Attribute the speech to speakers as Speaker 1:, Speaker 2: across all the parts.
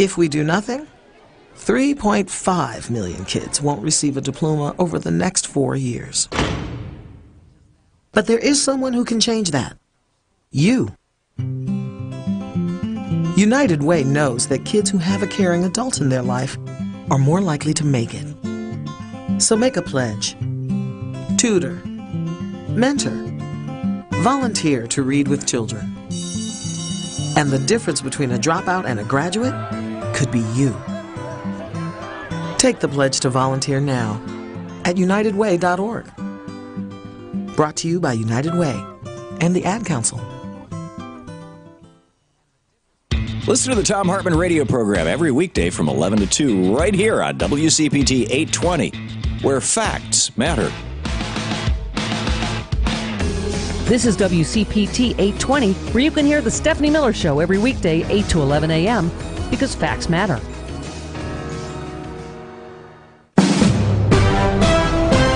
Speaker 1: If we do nothing, 3.5 million kids won't receive a diploma over the next 4 years. But there is someone who can change that. You. United Way knows that kids who have a caring adult in their life are more likely to make it. So make a pledge. Tutor. Mentor. Volunteer to read with children. And the difference between a dropout and a graduate could be you. Take the pledge to volunteer now at unitedway.org. Brought to you by United Way and the Ad Council.
Speaker 2: Listen to the Thom Hartmann radio program every weekday from 11 to 2 right here on WCPT 820, where facts matter.
Speaker 3: This is WCPT 820, where you can hear the Stephanie Miller Show every weekday, 8 to 11 a.m., because facts matter.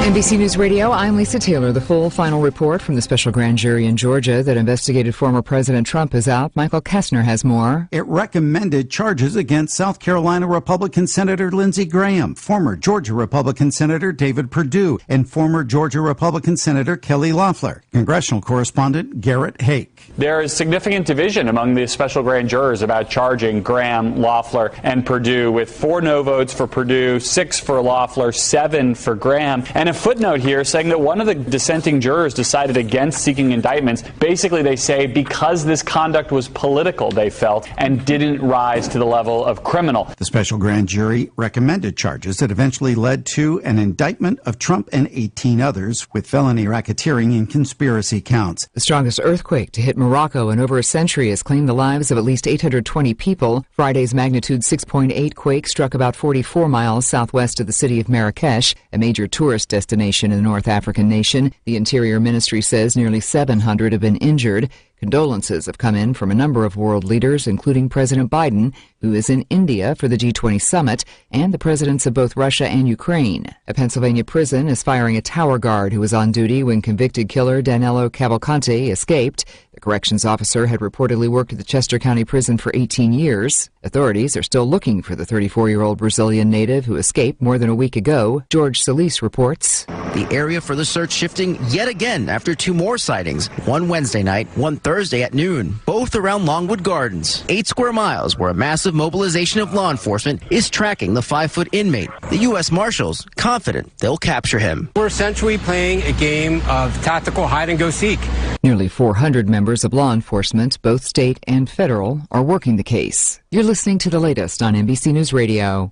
Speaker 4: NBC News Radio, I'm Lisa Taylor. The full final report from the special grand jury in Georgia that investigated former President Trump is out. Michael Kessner has more.
Speaker 5: It recommended charges against South Carolina Republican Senator Lindsey Graham, former Georgia Republican Senator David Perdue, and former Georgia Republican Senator Kelly Loeffler. Congressional correspondent Garrett Hake.
Speaker 6: There is significant division among the special grand jurors about charging Graham, Loeffler, and Perdue, with 4 no votes for Perdue, 6 for Loeffler, 7 for Graham, and a footnote here saying that one of the dissenting jurors decided against seeking indictments. Basically, they say because this conduct was political, they felt, and didn't rise to the level of criminal.
Speaker 5: The special grand jury recommended charges that eventually led to an indictment of Trump and 18 others with felony racketeering and conspiracy counts.
Speaker 4: The strongest earthquake to hit Morocco in over a century has claimed the lives of at least 820 people. Friday's magnitude 6.8 quake struck about 44 miles southwest of the city of Marrakesh, a major tourist destination in the North African nation. The Interior Ministry says nearly 700 have been injured. Condolences have come in from a number of world leaders, including President Biden, who is in India for the G20 summit, and the presidents of both Russia and Ukraine. A Pennsylvania prison is firing a tower guard who was on duty when convicted killer Danilo Cavalcante escaped. The corrections officer had reportedly worked at the Chester County Prison for 18 years. Authorities are still looking for the 34-year-old Brazilian native who escaped more than a week ago. George Solis reports.
Speaker 7: The area for the search shifting yet again after 2 more sightings, one Wednesday night, one Thursday at noon, both around Longwood Gardens, 8 square miles where a massive mobilization of law enforcement is tracking the 5-foot inmate. The U.S. Marshals confident they'll capture him.
Speaker 8: We're essentially playing a game of tactical hide-and-go-seek.
Speaker 4: Nearly 400 members of law enforcement, both state and federal, are working the case. You're listening to the latest on NBC News Radio.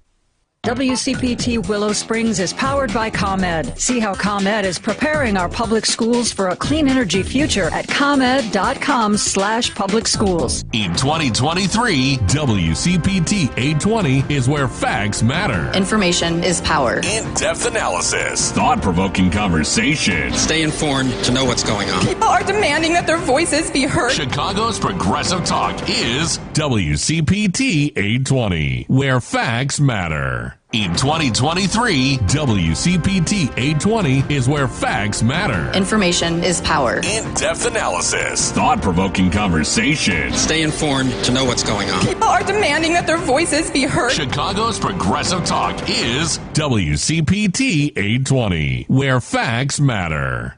Speaker 9: WCPT Willow Springs is powered by ComEd. See how ComEd is preparing our public schools for a clean energy future at ComEd.com/public schools.
Speaker 10: In 2023, WCPT 820 is where facts matter.
Speaker 11: Information is power.
Speaker 10: In-depth analysis. Thought-provoking conversation.
Speaker 12: Stay informed to know what's going on.
Speaker 13: People are demanding that their voices be heard.
Speaker 10: Chicago's progressive talk is WCPT 820, where facts matter. In 2023, WCPT 820 is where facts matter.
Speaker 11: Information is power.
Speaker 10: In-depth analysis. Thought-provoking conversation.
Speaker 12: Stay informed to know what's going on.
Speaker 13: People are demanding that their voices be heard.
Speaker 10: Chicago's progressive talk is WCPT 820, where facts matter.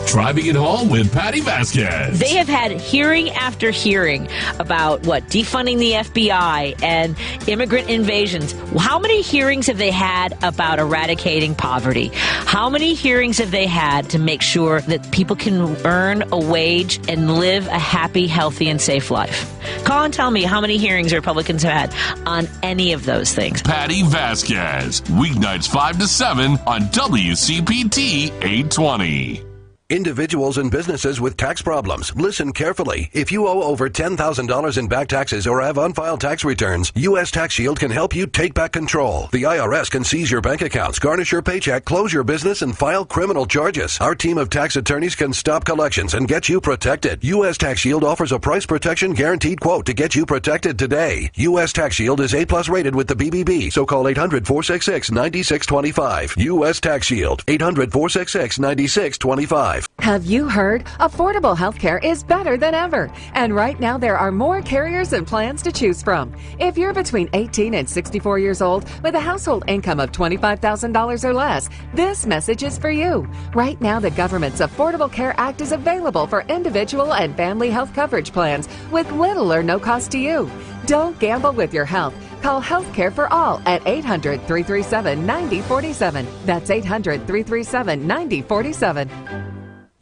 Speaker 10: Driving it home with Patty Vasquez.
Speaker 14: They have had hearing after hearing about defunding the FBI and immigrant invasions. How many hearings have they had about eradicating poverty? How many hearings have they had to make sure that people can earn a wage and live a happy, healthy, and safe life? Call and tell me how many hearings Republicans have had on any of those things.
Speaker 10: Patty Vasquez, weeknights 5 to 7 on WCPT 820.
Speaker 15: Individuals and businesses with tax problems, listen carefully. If you owe over $10,000 in back taxes or have unfiled tax returns, U.S. Tax Shield can help you take back control. The IRS can seize your bank accounts, garnish your paycheck, close your business, and file criminal charges. Our team of tax attorneys can stop collections and get you protected. U.S. Tax Shield offers a price protection guaranteed quote to get you protected today. U.S. Tax Shield is A+ rated with the BBB, so call 800-466-9625. U.S. Tax Shield, 800-466-9625.
Speaker 16: Have you heard? Affordable healthcare is better than ever. And right now there are more carriers and plans to choose from. If you're between 18 and 64 years old with a household income of $25,000 or less, this message is for you. Right now the government's Affordable Care Act is available for individual and family health coverage plans with little or no cost to you. Don't gamble with your health. Call Healthcare for All at 800-337-9047. That's 800-337-9047.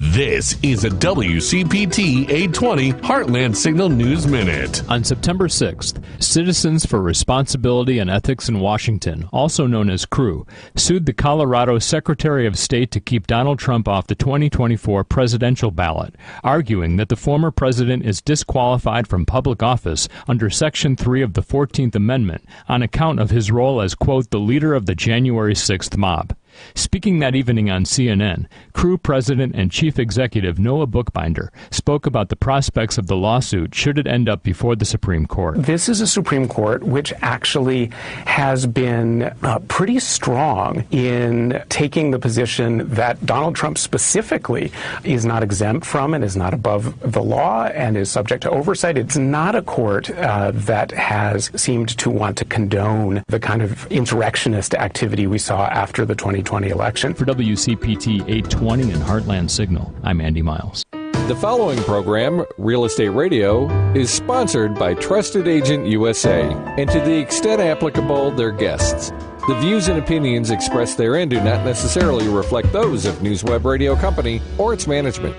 Speaker 10: This is a WCPT 820 Heartland Signal News Minute.
Speaker 17: On September 6th, Citizens for Responsibility and Ethics in Washington, also known as CREW, sued the Colorado Secretary of State to keep Donald Trump off the 2024 presidential ballot, arguing that the former president is disqualified from public office under Section 3 of the 14th Amendment on account of his role as, quote, the leader of the January 6th mob. Speaking that evening on CNN, CREW President and Chief Executive Noah Bookbinder spoke about the prospects of the lawsuit should it end up before the Supreme Court.
Speaker 18: This is a Supreme Court which actually has been pretty strong in taking the position that Donald Trump specifically is not exempt from and is not above the law and is subject to oversight. It's not a court that has seemed to want to condone the kind of insurrectionist activity we saw after the 2020 election.
Speaker 17: For WCPT 820 and Heartland Signal, I'm Andy Miles.
Speaker 19: The following program, Real Estate Radio, is sponsored by Trusted Agent USA, and to the extent applicable, their guests. The views and opinions expressed therein do not necessarily reflect those of NewsWeb Radio Company or its management.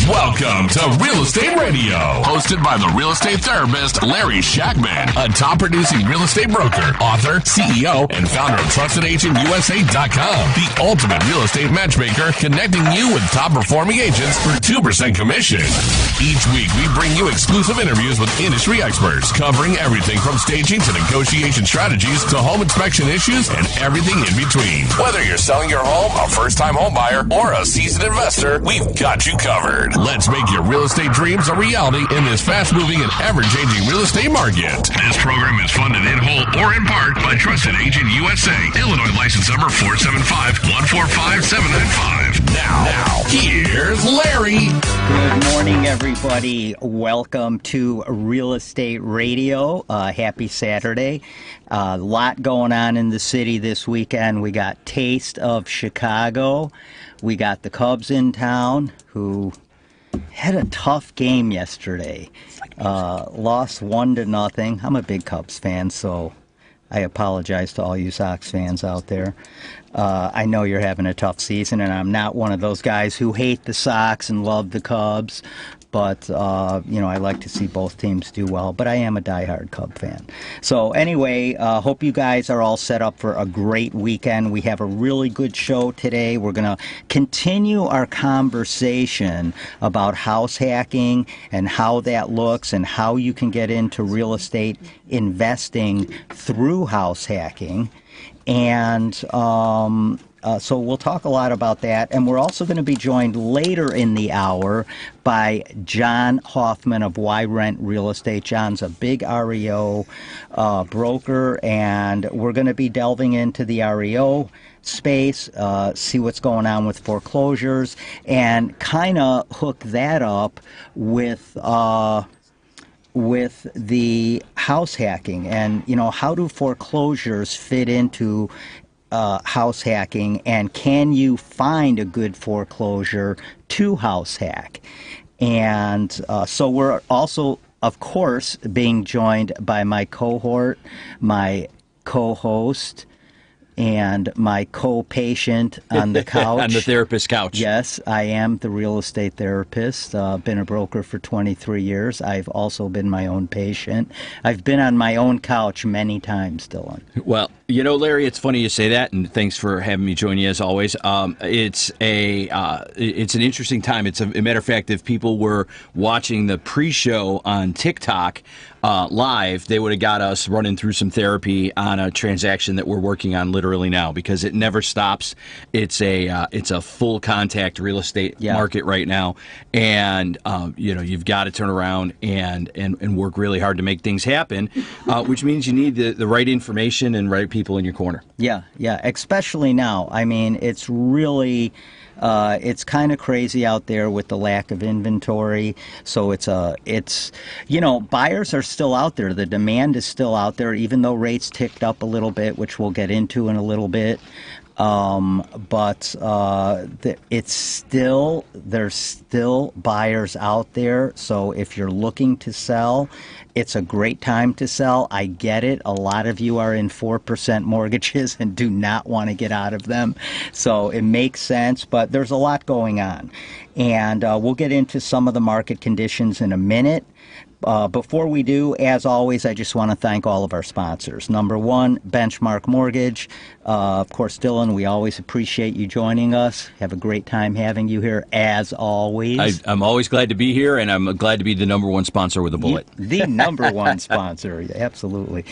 Speaker 10: Welcome to Real Estate Radio, hosted by the real estate therapist Larry Shakman, a top-producing real estate broker, author, CEO, and founder of TrustedAgentUSA.com, the ultimate real estate matchmaker, connecting you with top-performing agents for 2% commission. Each week, we bring you exclusive interviews with industry experts, covering everything from staging to negotiation strategies to home inspection issues and everything in between. Whether you're selling your home, a first-time home buyer, or a seasoned investor, we've got you covered. Let's make your real estate dreams a reality in this fast-moving and ever-changing real estate market.
Speaker 20: This program is funded in whole or in part by Trusted Agent USA. Illinois license number 475-145-795.
Speaker 10: Now, here's Larry.
Speaker 21: Good morning, everybody. Welcome to Real Estate Radio. Happy Saturday. A lot going on in the city this weekend. We got Taste of Chicago. We got the Cubs in town, who had a tough game yesterday. Lost 1-0. I'm a big Cubs fan, so I apologize to all you Sox fans out there. I know you're having a tough season, and I'm not one of those guys who hate the Sox and love the Cubs. But, I like to see both teams do well. But I am a diehard Cub fan. So anyway, hope you guys are all set up for a great weekend. We have a really good show today. We're going to continue our conversation about house hacking and how that looks and how you can get into real estate investing through house hacking. And so we'll talk a lot about that. And we're also going to be joined later in the hour by John Hoffman of Why Rent Real Estate. John's a big REO broker, and we're going to be delving into the REO space, see what's going on with foreclosures, and kind of hook that up with the house hacking. And, how do foreclosures fit into house hacking, and can you find a good foreclosure to house hack? And so we're also, of course, being joined by my cohort, my co-host, and my co-patient on the couch.
Speaker 2: On the therapist couch.
Speaker 21: Yes, I am the real estate therapist. Been a broker for 23 years. I've also been my own patient. I've been on my own couch many times, Dylan.
Speaker 2: Well, Larry, it's funny you say that, and thanks for having me join you as always. It's an interesting time. It's a matter of fact, if people were watching the pre-show on TikTok live, they would have got us running through some therapy on a transaction that we're working on literally early now because it never stops. It's a full contact real estate market right now, and you've got to turn around and work really hard to make things happen, which means you need the right information and right people in your corner.
Speaker 21: Yeah, especially now. I mean, it's really. It's kind of crazy out there with the lack of inventory. So buyers are still out there. The demand is still out there, even though rates ticked up a little bit, which we'll get into in a little bit. But there's still buyers out there. So if you're looking to sell, it's a great time to sell. I get it. A lot of you are in 4% mortgages and do not want to get out of them. So it makes sense, but there's a lot going on. And we'll get into some of the market conditions in a minute. Before we do, as always, I just want to thank all of our sponsors. Number one, Benchmark Mortgage. Of course, Dylan, we always appreciate you joining us. Have a great time having you here, as always.
Speaker 2: I'm always glad to be here, and I'm glad to be the number one sponsor with a bullet.
Speaker 21: The number one sponsor, absolutely.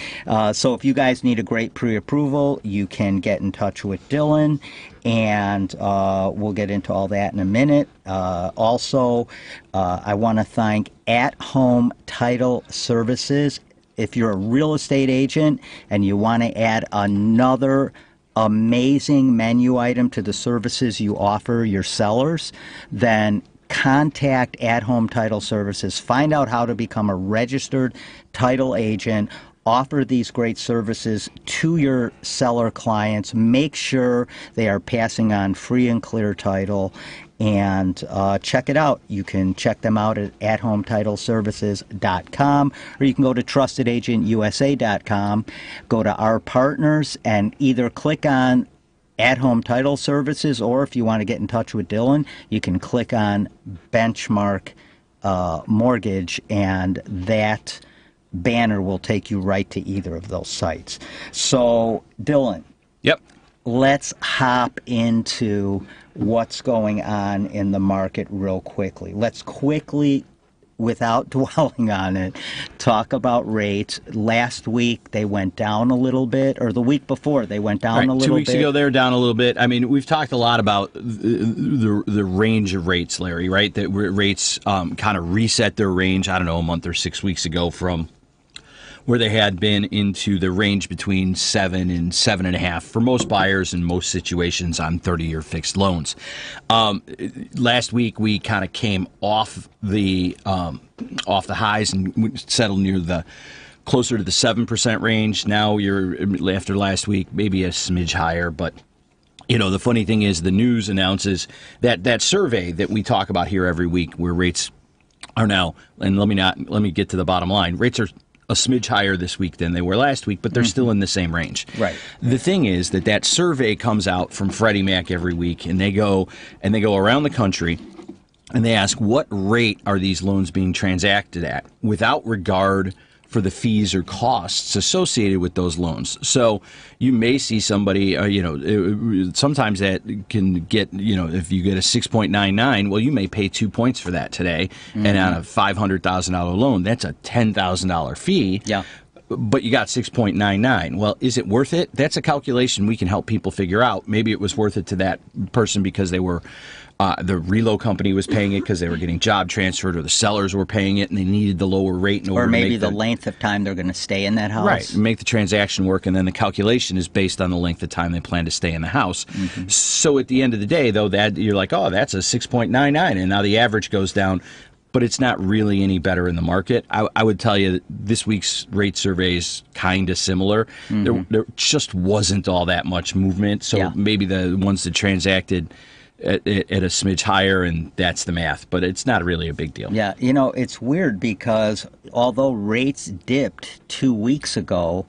Speaker 21: So if you guys need a great pre-approval, you can get in touch with Dylan. And we'll get into all that in a minute. Also, I want to thank At Home Title Services. If you're a real estate agent and you want to add another amazing menu item to the services you offer your sellers, then contact At Home Title Services. Find out how to become a registered title agent. Offer these great services to your seller clients. Make sure they are passing on free and clear title. And check it out. You can check them out at athometitleservices.com, or you can go to trustedagentusa.com, go to our partners, and either click on At Home Title Services, or if you want to get in touch with Dylan, you can click on Benchmark Mortgage, and that banner will take you right to either of those sites. So, Dylan.
Speaker 2: Yep.
Speaker 21: Let's hop into what's going on in the market real quickly. Let's quickly, without dwelling on it, talk about rates. Last week they went down a little bit, or the week before they went down a little bit.
Speaker 2: 2 weeks ago they were down a little bit. I mean, we've talked a lot about the range of rates, Larry, right? That rates kind of reset their range, I don't know, a month or 6 weeks ago from where they had been into the range between 7 and 7.5 for most buyers in most situations on 30-year fixed loans. Last week we kind of came off the highs and settled near closer to the 7% range. Now you're, after last week, maybe a smidge higher, but the funny thing is the news announces that survey that we talk about here every week where rates are now, and let me get to the bottom line. Rates are a smidge higher this week than they were last week, but they're still in the same range.
Speaker 21: Right.
Speaker 2: The thing is that survey comes out from Freddie Mac every week, and they go around the country, and they ask what rate are these loans being transacted at, without regard for the fees or costs associated with those loans. So you may see somebody, sometimes that can get, if you get a 6.99, well, you may pay 2 points for that today. Mm-hmm. And on a $500,000 loan, that's a $10,000 fee.
Speaker 21: Yeah.
Speaker 2: But you got 6.99. Well, is it worth it? That's a calculation we can help people figure out. Maybe it was worth it to that person because they were the relo company was paying it because they were getting job transferred, or the sellers were paying it and they needed the lower rate in order
Speaker 21: or maybe
Speaker 2: to make
Speaker 21: the length of time they're going to stay in that house.
Speaker 2: Right, make the transaction work, and then the calculation is based on the length of time they plan to stay in the house. Mm-hmm. So at the end of the day, though, that you're like, oh, that's a 6.99, and now the average goes down. But it's not really any better in the market. I would tell you this week's rate survey is kind of similar. Mm-hmm. There just wasn't all that much movement, so maybe the ones that transacted at a smidge higher, and that's the math. But it's not really a big deal.
Speaker 21: Yeah, it's weird because although rates dipped 2 weeks ago,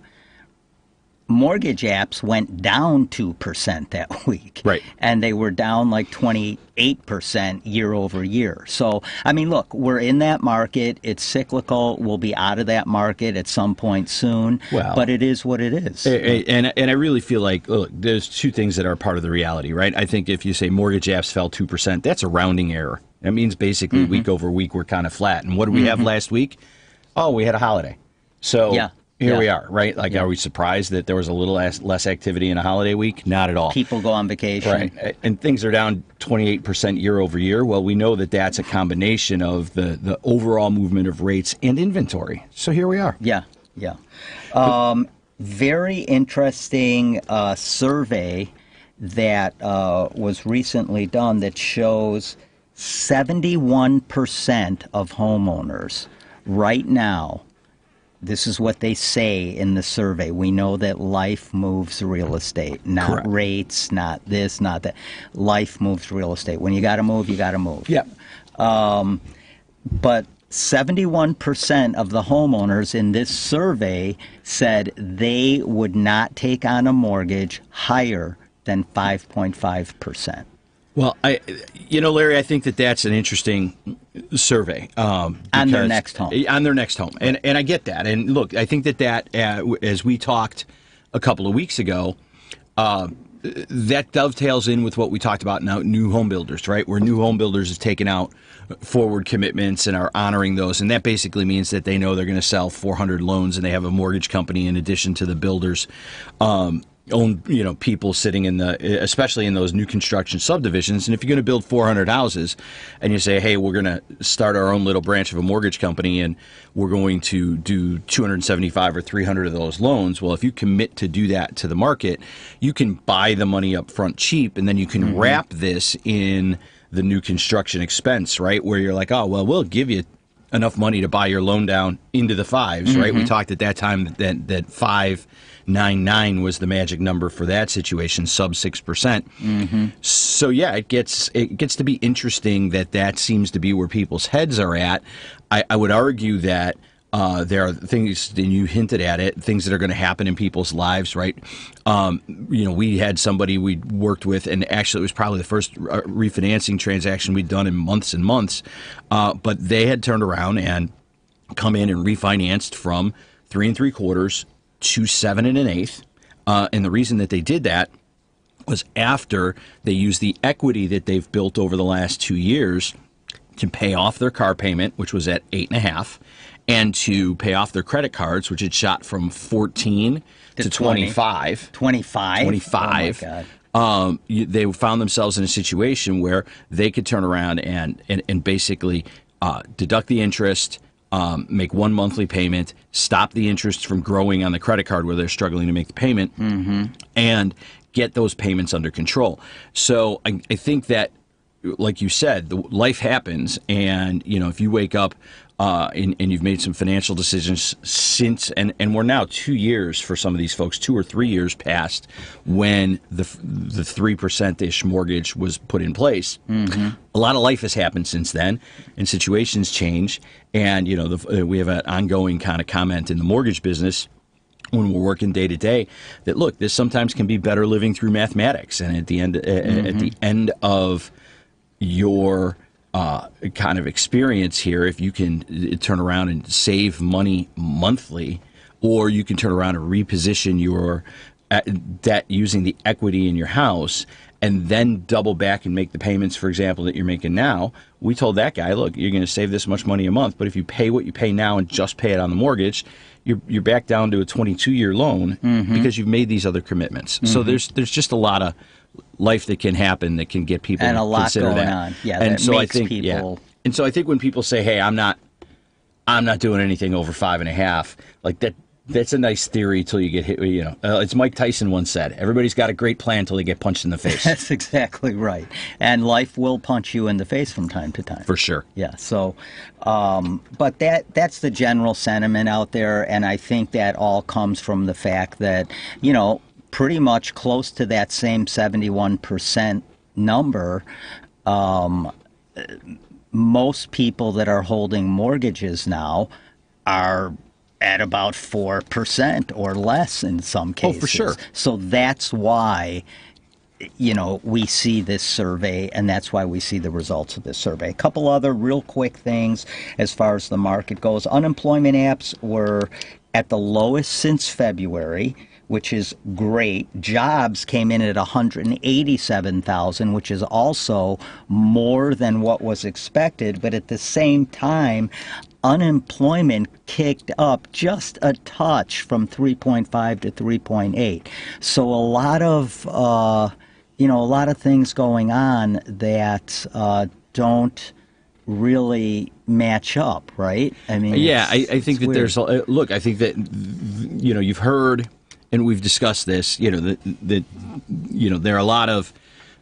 Speaker 21: mortgage apps went down 2% that week.
Speaker 2: Right.
Speaker 21: And they were down like 28% year over year. So, I mean, look, we're in that market. It's cyclical. We'll be out of that market at some point soon.
Speaker 2: Well,
Speaker 21: but it is what it is.
Speaker 2: And I really feel like, look, there's two things that are part of the reality, right? I think if you say mortgage apps fell 2%, that's a rounding error. That means basically week over week we're kind of flat. And what did we have last week? Oh, we had a holiday. So Here we are, right? Like, are we surprised that there was a little less activity in a holiday week? Not at all.
Speaker 21: People go on vacation.
Speaker 2: Right. And things are down 28% year over year. Well, we know that that's a combination of the overall movement of rates and inventory. So here we are.
Speaker 21: Yeah. Very interesting survey that was recently done that shows 71% of homeowners right now. This is what they say in the survey. We know that life moves real estate, not
Speaker 2: Correct.
Speaker 21: rates, not this, not that. Life moves real estate. When you got to move, you got to move.
Speaker 2: Yeah.
Speaker 21: But 71% of the homeowners in this survey said they would not take on a mortgage higher than 5.5%.
Speaker 2: Well, Larry, I think that's an interesting survey.
Speaker 21: On their next home.
Speaker 2: On their next home. And I get that. And look, I think that as we talked a couple of weeks ago, that dovetails in with what we talked about now, new home builders, right? Where new home builders have taken out forward commitments and are honoring those. And that basically means that they know they're going to sell 400 loans and they have a mortgage company in addition to the builders. Own people sitting in especially in those new construction subdivisions. And if you're going to build 400 houses and you say, hey, we're going to start our own little branch of a mortgage company and we're going to do 275 or 300 of those loans, well, if you commit to do that to the market, you can buy the money up front cheap, and then you can wrap this in the new construction expense, right? Where you're like, oh, well, we'll give you enough money to buy your loan down into the fives, right? We talked at that time that 5.99 was the magic number for that situation, sub 6%. So yeah, it gets to be interesting that seems to be where people's heads are at. I would argue that there are things, and you hinted at it, things that are going to happen in people's lives, right? We had somebody we worked with, and actually it was probably the first refinancing transaction we'd done in months and months, but they had turned around and come in and refinanced from 3 3/4 to 7 1/8. And the reason that they did that was after they used the equity that they've built over the last 2 years to pay off their car payment, which was at 8.5%, and to pay off their credit cards, which had shot from 14 to 25.
Speaker 21: 25?
Speaker 2: 25.
Speaker 21: Oh, my God.
Speaker 2: They found themselves in a situation where they could turn around and basically deduct the interest, make one monthly payment, stop the interest from growing on the credit card where they're struggling to make the payment, and get those payments under control. So I think that, like you said, life happens, and if you wake up and you've made some financial decisions since, and we're now 2 years for some of these folks, 2 or 3 years past when the 3%-ish mortgage was put in place. A lot of life has happened since then, and situations change. And we have an ongoing kind of comment in the mortgage business when we're working day to day that, look, this sometimes can be better living through mathematics, and at the end of your kind of experience here, if you can turn around and save money monthly, or you can turn around and reposition your debt using the equity in your house and then double back and make the payments, for example, that you're making now. We told that guy, look, you're going to save this much money a month, but if you pay what you pay now and just pay it on the mortgage, you're back down to a 22-year loan because you've made these other commitments. So there's just a lot of life that can happen that can get people
Speaker 21: and a lot
Speaker 2: consider
Speaker 21: going
Speaker 2: that.
Speaker 21: on. Yeah,
Speaker 2: and
Speaker 21: that
Speaker 2: so
Speaker 21: makes
Speaker 2: I think,
Speaker 21: people.
Speaker 2: And so I think when people say, "Hey, I'm not doing anything over 5.5," like that's a nice theory till you get hit. It's Mike Tyson once said, "Everybody's got a great plan till they get punched in the face."
Speaker 21: That's exactly right. And life will punch you in the face from time to time.
Speaker 2: For sure.
Speaker 21: Yeah. So, but that's the general sentiment out there, and I think that all comes from the fact that pretty much close to that same 71% number, most people that are holding mortgages now are at about 4% or less in some cases.
Speaker 2: Oh, for sure.
Speaker 21: So that's why, we see this survey, and that's why we see the results of this survey. A couple other real quick things as far as the market goes. Unemployment apps were at the lowest since February, which is great. Jobs came in at 187,000, which is also more than what was expected. But at the same time, unemployment kicked up just a touch from 3.5 to 3.8. So a lot of things going on that don't really match up, right? I mean,
Speaker 2: yeah, I think that there's look. I think that you've heard, and we've discussed this. That there are a lot of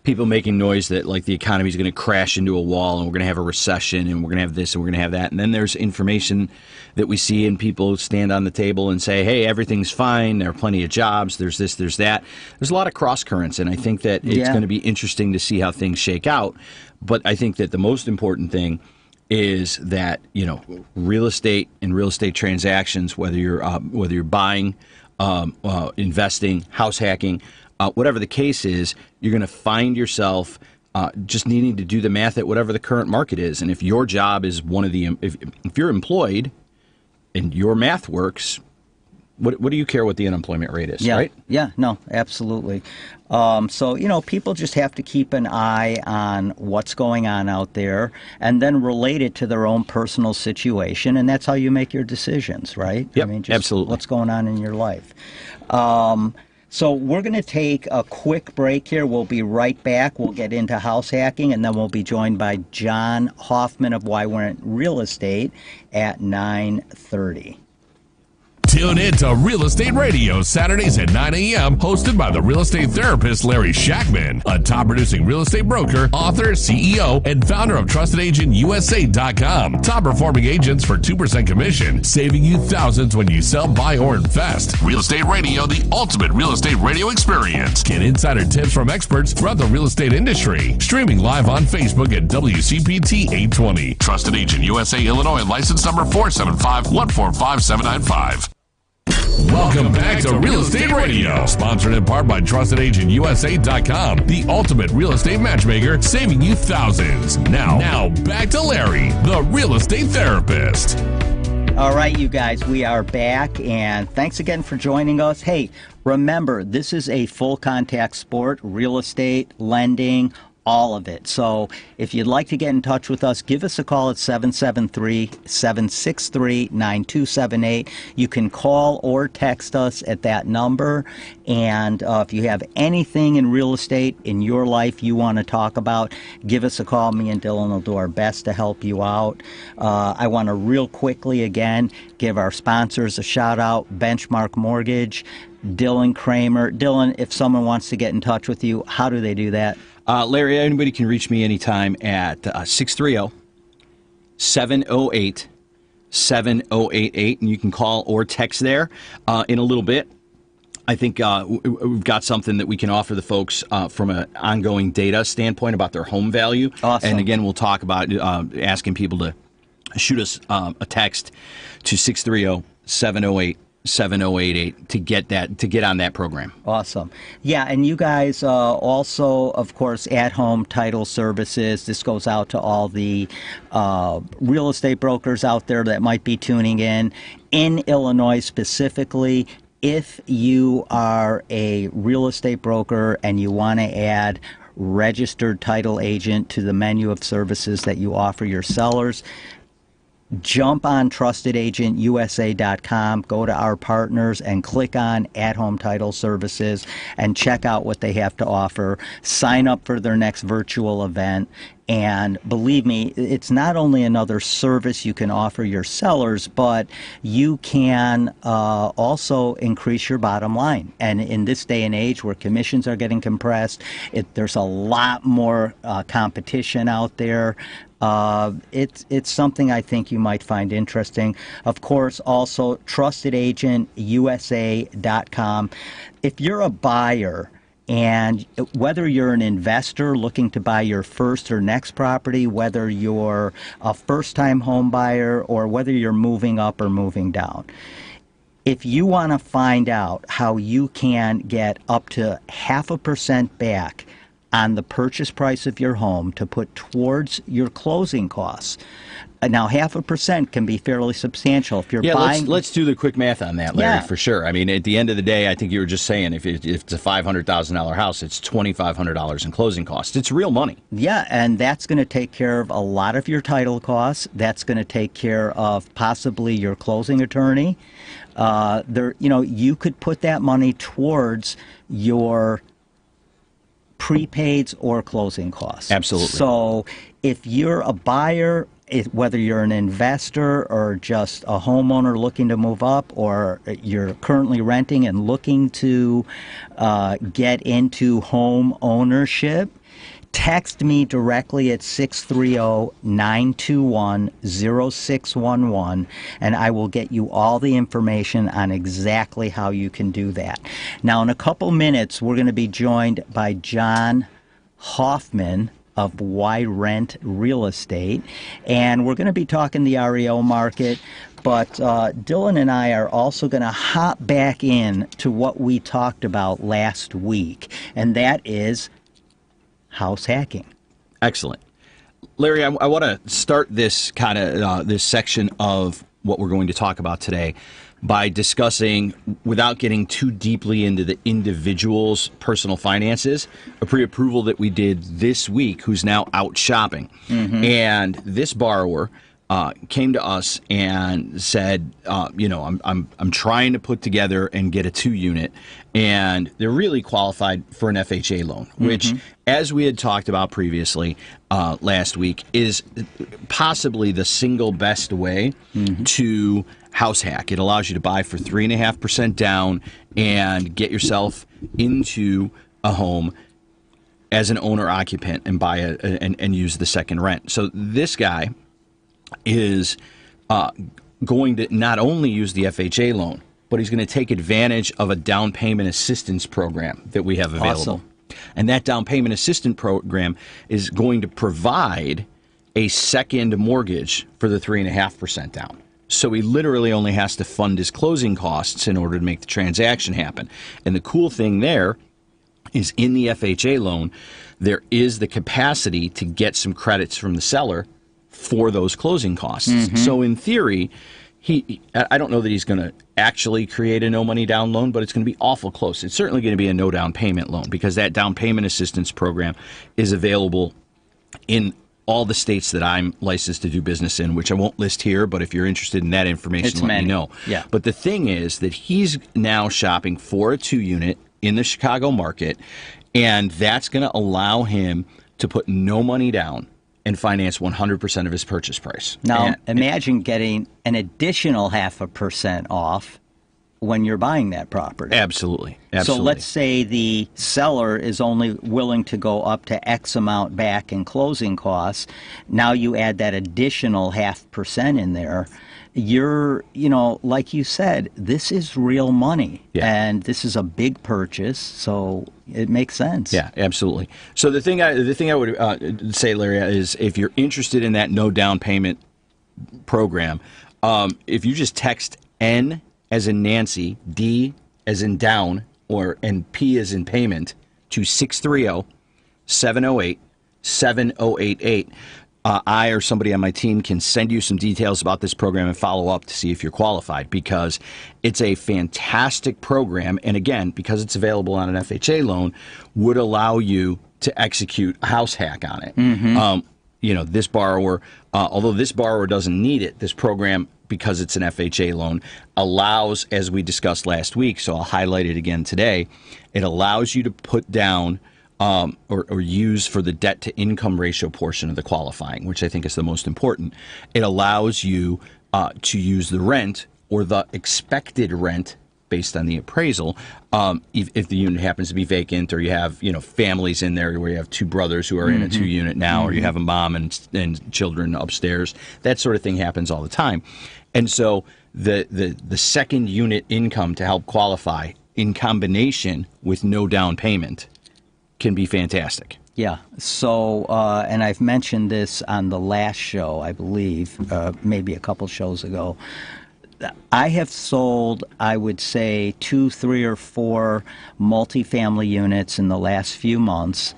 Speaker 2: people making noise that like the economy is going to crash into a wall and we're going to have a recession and we're going to have this and we're going to have that. And then there's information that we see and people stand on the table and say, hey, everything's fine. There are plenty of jobs. There's this, there's that. There's a lot of cross currents. And I think that it's going to be interesting to see how things shake out. But I think that the most important thing is that, real estate and real estate transactions, whether you're buying, investing, house hacking, whatever the case is, you're going to find yourself just needing to do the math at whatever the current market is. And if your job is if you're employed and your math works, what do you care what the unemployment rate is, right?
Speaker 21: Yeah, no, absolutely. So, people just have to keep an eye on what's going on out there and then relate it to their own personal situation. And that's how you make your decisions, right?
Speaker 2: Yep,
Speaker 21: I mean, just
Speaker 2: absolutely.
Speaker 21: What's going on in your life. So we're going to take a quick break here. We'll be right back. We'll get into house hacking, and then we'll be joined by John Hoffman of Why We're in Real Estate at 9:30.
Speaker 10: Tune in to Real Estate Radio Saturdays at 9 a.m. hosted by the real estate therapist Larry Shakman, a top-producing real estate broker, author, CEO, and founder of TrustedAgentUSA.com. Top-performing agents for 2% commission, saving you thousands when you sell, buy, or invest. Real Estate Radio, the ultimate real estate radio experience. Get insider tips from experts throughout the real estate industry. Streaming live on Facebook at WCPT 820. Trusted Agent USA, Illinois, license number 475-145795. Welcome back to Real Estate Radio, sponsored in part by TrustedAgentUSA.com, the ultimate real estate matchmaker, saving you thousands. Now back to Larry, the real estate therapist.
Speaker 21: All right, you guys, we are back, and thanks again for joining us. Hey, remember, this is a full contact sport, real estate, lending, all of it. So if you'd like to get in touch with us, give us a call at 773-763-9278. You can call or text us at that number. And if you have anything in real estate in your life you want to talk about, give us a call. Me and Dylan will do our best to help you out. I want to real quickly again give our sponsors a shout out, Benchmark Mortgage, Dylan Kramer. Dylan, if someone wants to get in touch with you, how do they do that?
Speaker 2: Larry, anybody can reach me anytime at 630-708-7088, and you can call or text there. In a little bit, I think we've got something that we can offer the folks from an ongoing data standpoint about their home value.
Speaker 21: Awesome.
Speaker 2: And again, we'll talk about asking people to shoot us a text to 630-708-7088 to get on that program.
Speaker 21: Awesome. Yeah, and you guys also, of course, at-home title services. This goes out to all the real estate brokers out there that might be tuning in Illinois specifically. If you are a real estate broker and you want to add registered title agent to the menu of services that you offer your sellers, jump on TrustedAgentUSA.com, go to our partners, and click on At-Home Title Services and check out what they have to offer. Sign up for their next virtual event. And believe me, it's not only another service you can offer your sellers, but you can also increase your bottom line. And in this day and age where commissions are getting compressed, there's a lot more competition out there. It's something I think you might find interesting. Of course, also TrustedAgentUSA.com. If you're a buyer, and whether you're an investor looking to buy your first or next property, whether you're a first-time home buyer, or whether you're moving up or moving down, if you want to find out how you can get up to 0.5% back on the purchase price of your home to put towards your closing costs, Now, 0.5% can be fairly substantial if you're buying.
Speaker 2: Let's do the quick math on that, Larry,
Speaker 21: Yeah.
Speaker 2: for sure. I mean, at the end of the day, I think you were just saying if it's a $500,000 house, it's $2,500 in closing costs. It's real money.
Speaker 21: Yeah, and that's going to take care of a lot of your title costs. That's going to take care of possibly your closing attorney. You could put that money towards your prepaids or closing costs.
Speaker 2: Absolutely.
Speaker 21: So if you're a buyer, whether you're an investor or just a homeowner looking to move up, or you're currently renting and looking to get into home ownership, text me directly at 630-921-0611, and I will get you all the information on exactly how you can do that. Now, in a couple minutes, we're going to be joined by John Hoffman of Why Rent Real Estate, and we're going to be talking the REO market. But Dylan and I are also going to hop back in to what we talked about last week, and that is house hacking.
Speaker 2: Excellent. Larry, I want to start this kind of this section of what we're going to talk about today by discussing, without getting too deeply into the individual's personal finances, a pre-approval that we did this week who's now out shopping. Mm-hmm. And this borrower came to us and said, I'm trying to put together and get a 2-unit, and they're really qualified for an FHA loan, which, as we had talked about previously last week, is possibly the single best way to house hack. It allows you to buy for 3.5% down and get yourself into a home as an owner occupant and buy and use the second rent. So this guy is going to not only use the FHA loan, but he's going to take advantage of a down payment assistance program that we have available. Awesome. And that down payment assistance program is going to provide a second mortgage for the 3.5% down. So he literally only has to fund his closing costs in order to make the transaction happen. And the cool thing there is, in the FHA loan, there is the capacity to get some credits from the seller for those closing costs. Mm-hmm. So in theory, I don't know that he's going to actually create a no money down loan, but it's going to be awful close. It's certainly going to be a no down payment loan, because that down payment assistance program is available in all the states that I'm licensed to do business in, which I won't list here, but if you're interested in that information, let me know.
Speaker 21: Yeah.
Speaker 2: But the thing is that he's now shopping for a 2-unit in the Chicago market, and that's going to allow him to put no money down and finance 100% of his purchase price.
Speaker 21: Now, imagine getting an additional 0.5% off when you're buying that property.
Speaker 2: Absolutely.
Speaker 21: So let's say the seller is only willing to go up to X amount back in closing costs. Now you add that additional 0.5% in there. You're, like you said, this is real money. Yeah. And this is a big purchase, so it makes sense.
Speaker 2: Yeah, absolutely. So the thing I would say, Larry, is if you're interested in that no down payment program, if you just text N as in Nancy, D as in down, and P as in payment to 630-708-7088, I or somebody on my team can send you some details about this program and follow up to see if you're qualified, because it's a fantastic program. And again, because it's available on an FHA loan, would allow you to execute a house hack on it. Mm-hmm. This borrower, although this borrower doesn't need it, this program, because it's an FHA loan, allows, as we discussed last week, so I'll highlight it again today, it allows you to put down or use for the debt to income ratio portion of the qualifying, which I think is the most important. It allows you to use the rent or the expected rent based on the appraisal, if the unit happens to be vacant, or you have families in there where you have 2 brothers who are in a 2-unit now, or you have a mom and children upstairs. That sort of thing happens all the time. And so the second unit income to help qualify, in combination with no down payment, can be fantastic.
Speaker 21: Yeah. So, and I've mentioned this on the last show, I believe, maybe a couple shows ago. I have sold, I would say, 2, 3, or 4 multifamily units in the last few months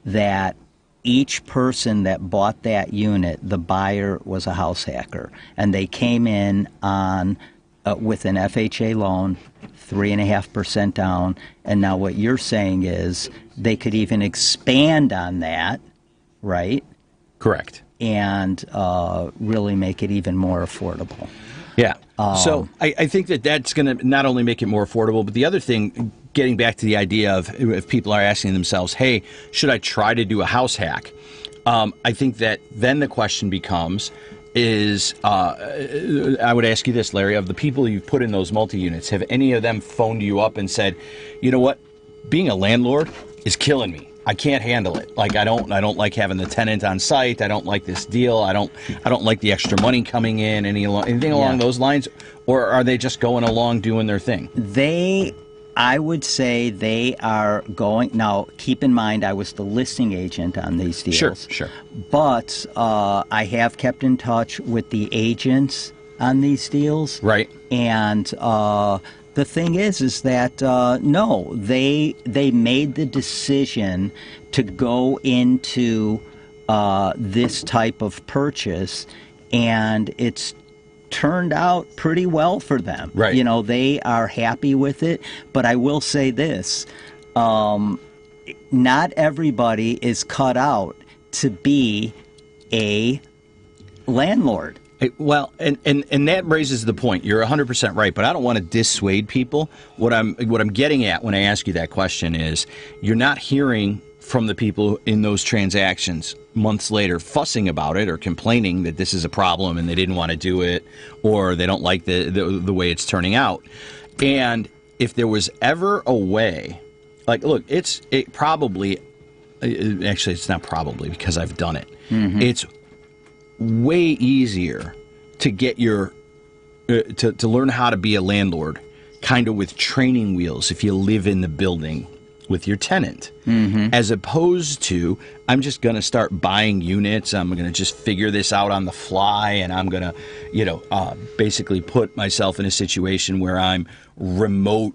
Speaker 21: that each person that bought that unit, the buyer was a house hacker, and they came in on with an FHA loan, 3.5% down, and now what you're saying is they could even expand on that, right?
Speaker 2: Correct.
Speaker 21: And really make it even more affordable.
Speaker 2: Yeah. So I think that's going to not only make it more affordable, but the other thing, getting back to the idea of if people are asking themselves, hey, should I try to do a house hack? I think that then the question becomes is, I would ask you this, Larry, of the people you've put in those multi-units, have any of them phoned you up and said, you know what, being a landlord is killing me. I can't handle it. Like I don't like having the tenant on site. I don't like this deal. I don't like the extra money coming in. Anything along those lines, or are they just going along doing their thing?
Speaker 21: I would say they are going. Now, keep in mind, I was the listing agent on these deals.
Speaker 2: Sure.
Speaker 21: But I have kept in touch with the agents on these deals.
Speaker 2: Right.
Speaker 21: And the thing is that no, they made the decision to go into this type of purchase, and it's turned out pretty well for them.
Speaker 2: Right.
Speaker 21: You know, they are happy with it. But I will say this: not everybody is cut out to be a landlord.
Speaker 2: Well, and that raises the point. You're 100% right, but I don't want to dissuade people. What I'm getting at when I ask you that question is, you're not hearing from the people in those transactions months later fussing about it or complaining that this is a problem and they didn't want to do it or they don't like the way it's turning out. And if there was ever a way, like, look, it's not probably because I've done it. Mm-hmm. It's way easier to get your to learn how to be a landlord kind of with training wheels if you live in the building with your tenant, as opposed to I'm just going to start buying units. I'm going to just figure this out on the fly, and I'm going to basically put myself in a situation where I'm remote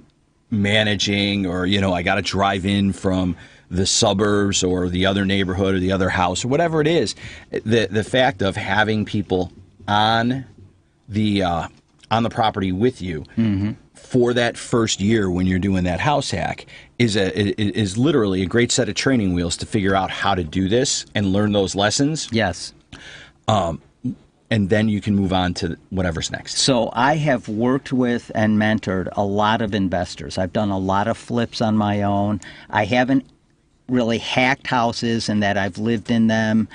Speaker 2: managing, or I got to drive in from the suburbs or the other neighborhood or the other house or whatever it is. The fact of having people on the property with you for that first year when you're doing that house hack is literally a great set of training wheels to figure out how to do this and learn those lessons.
Speaker 21: Yes.
Speaker 2: And then you can move on to whatever's next.
Speaker 21: So I have worked with and mentored a lot of investors. I've done a lot of flips on my own. I haven't really hacked houses in that I've lived in them,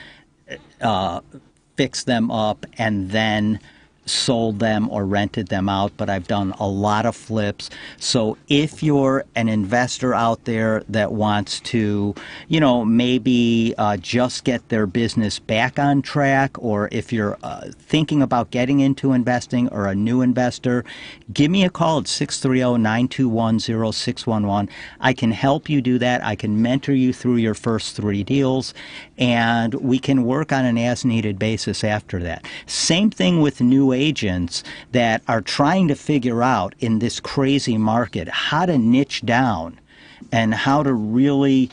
Speaker 21: fixed them up, and then sold them or rented them out, but I've done a lot of flips. So if you're an investor out there that wants to, maybe just get their business back on track, or if you're thinking about getting into investing or a new investor, give me a call at 630-921-0611. I can help you do that. I can mentor you through your first 3 deals, and we can work on an as-needed basis after that. Same thing with new agents that are trying to figure out in this crazy market how to niche down and how to really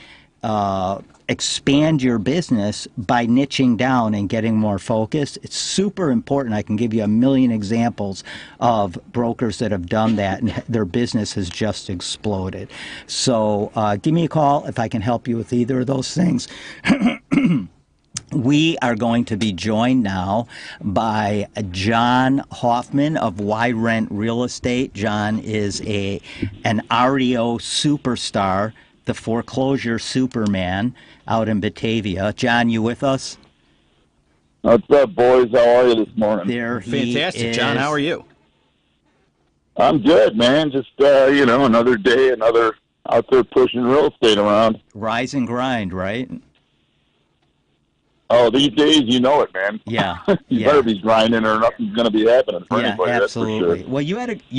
Speaker 21: expand your business by niching down and getting more focused. It's super important. I can give you a million examples of brokers that have done that and their business has just exploded. So give me a call if I can help you with either of those things. We are going to be joined now by John Hoffman of Why Rent Real Estate. John is an REO superstar, the foreclosure superman out in Batavia. John, you with us?
Speaker 1: What's up, boys? How are you this morning?
Speaker 2: Fantastic, John. How are you?
Speaker 1: I'm good, man. Just, another day, another out there pushing real estate around.
Speaker 21: Rise and grind, right?
Speaker 1: Oh, these days, you know it, man.
Speaker 21: Yeah.
Speaker 1: You better be grinding or nothing's going to be happening for anybody,
Speaker 21: absolutely.
Speaker 1: That's for sure.
Speaker 21: Well, you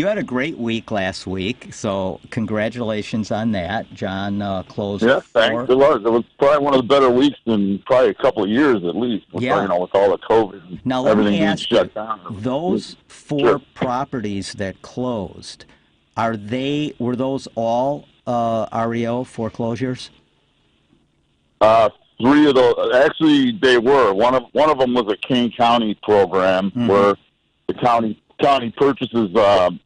Speaker 21: had a great week last week, so congratulations on that. John closed.
Speaker 1: Yeah, thanks. It was probably one of the better weeks in probably a couple of years at least. With all the COVID and
Speaker 21: now, let
Speaker 1: everything
Speaker 21: me ask
Speaker 1: being shut
Speaker 21: you,
Speaker 1: down.
Speaker 21: Those 4 properties that closed, were those all REO foreclosures?
Speaker 1: 3 of those, actually, they were. One of them was a Kane County program where the county purchases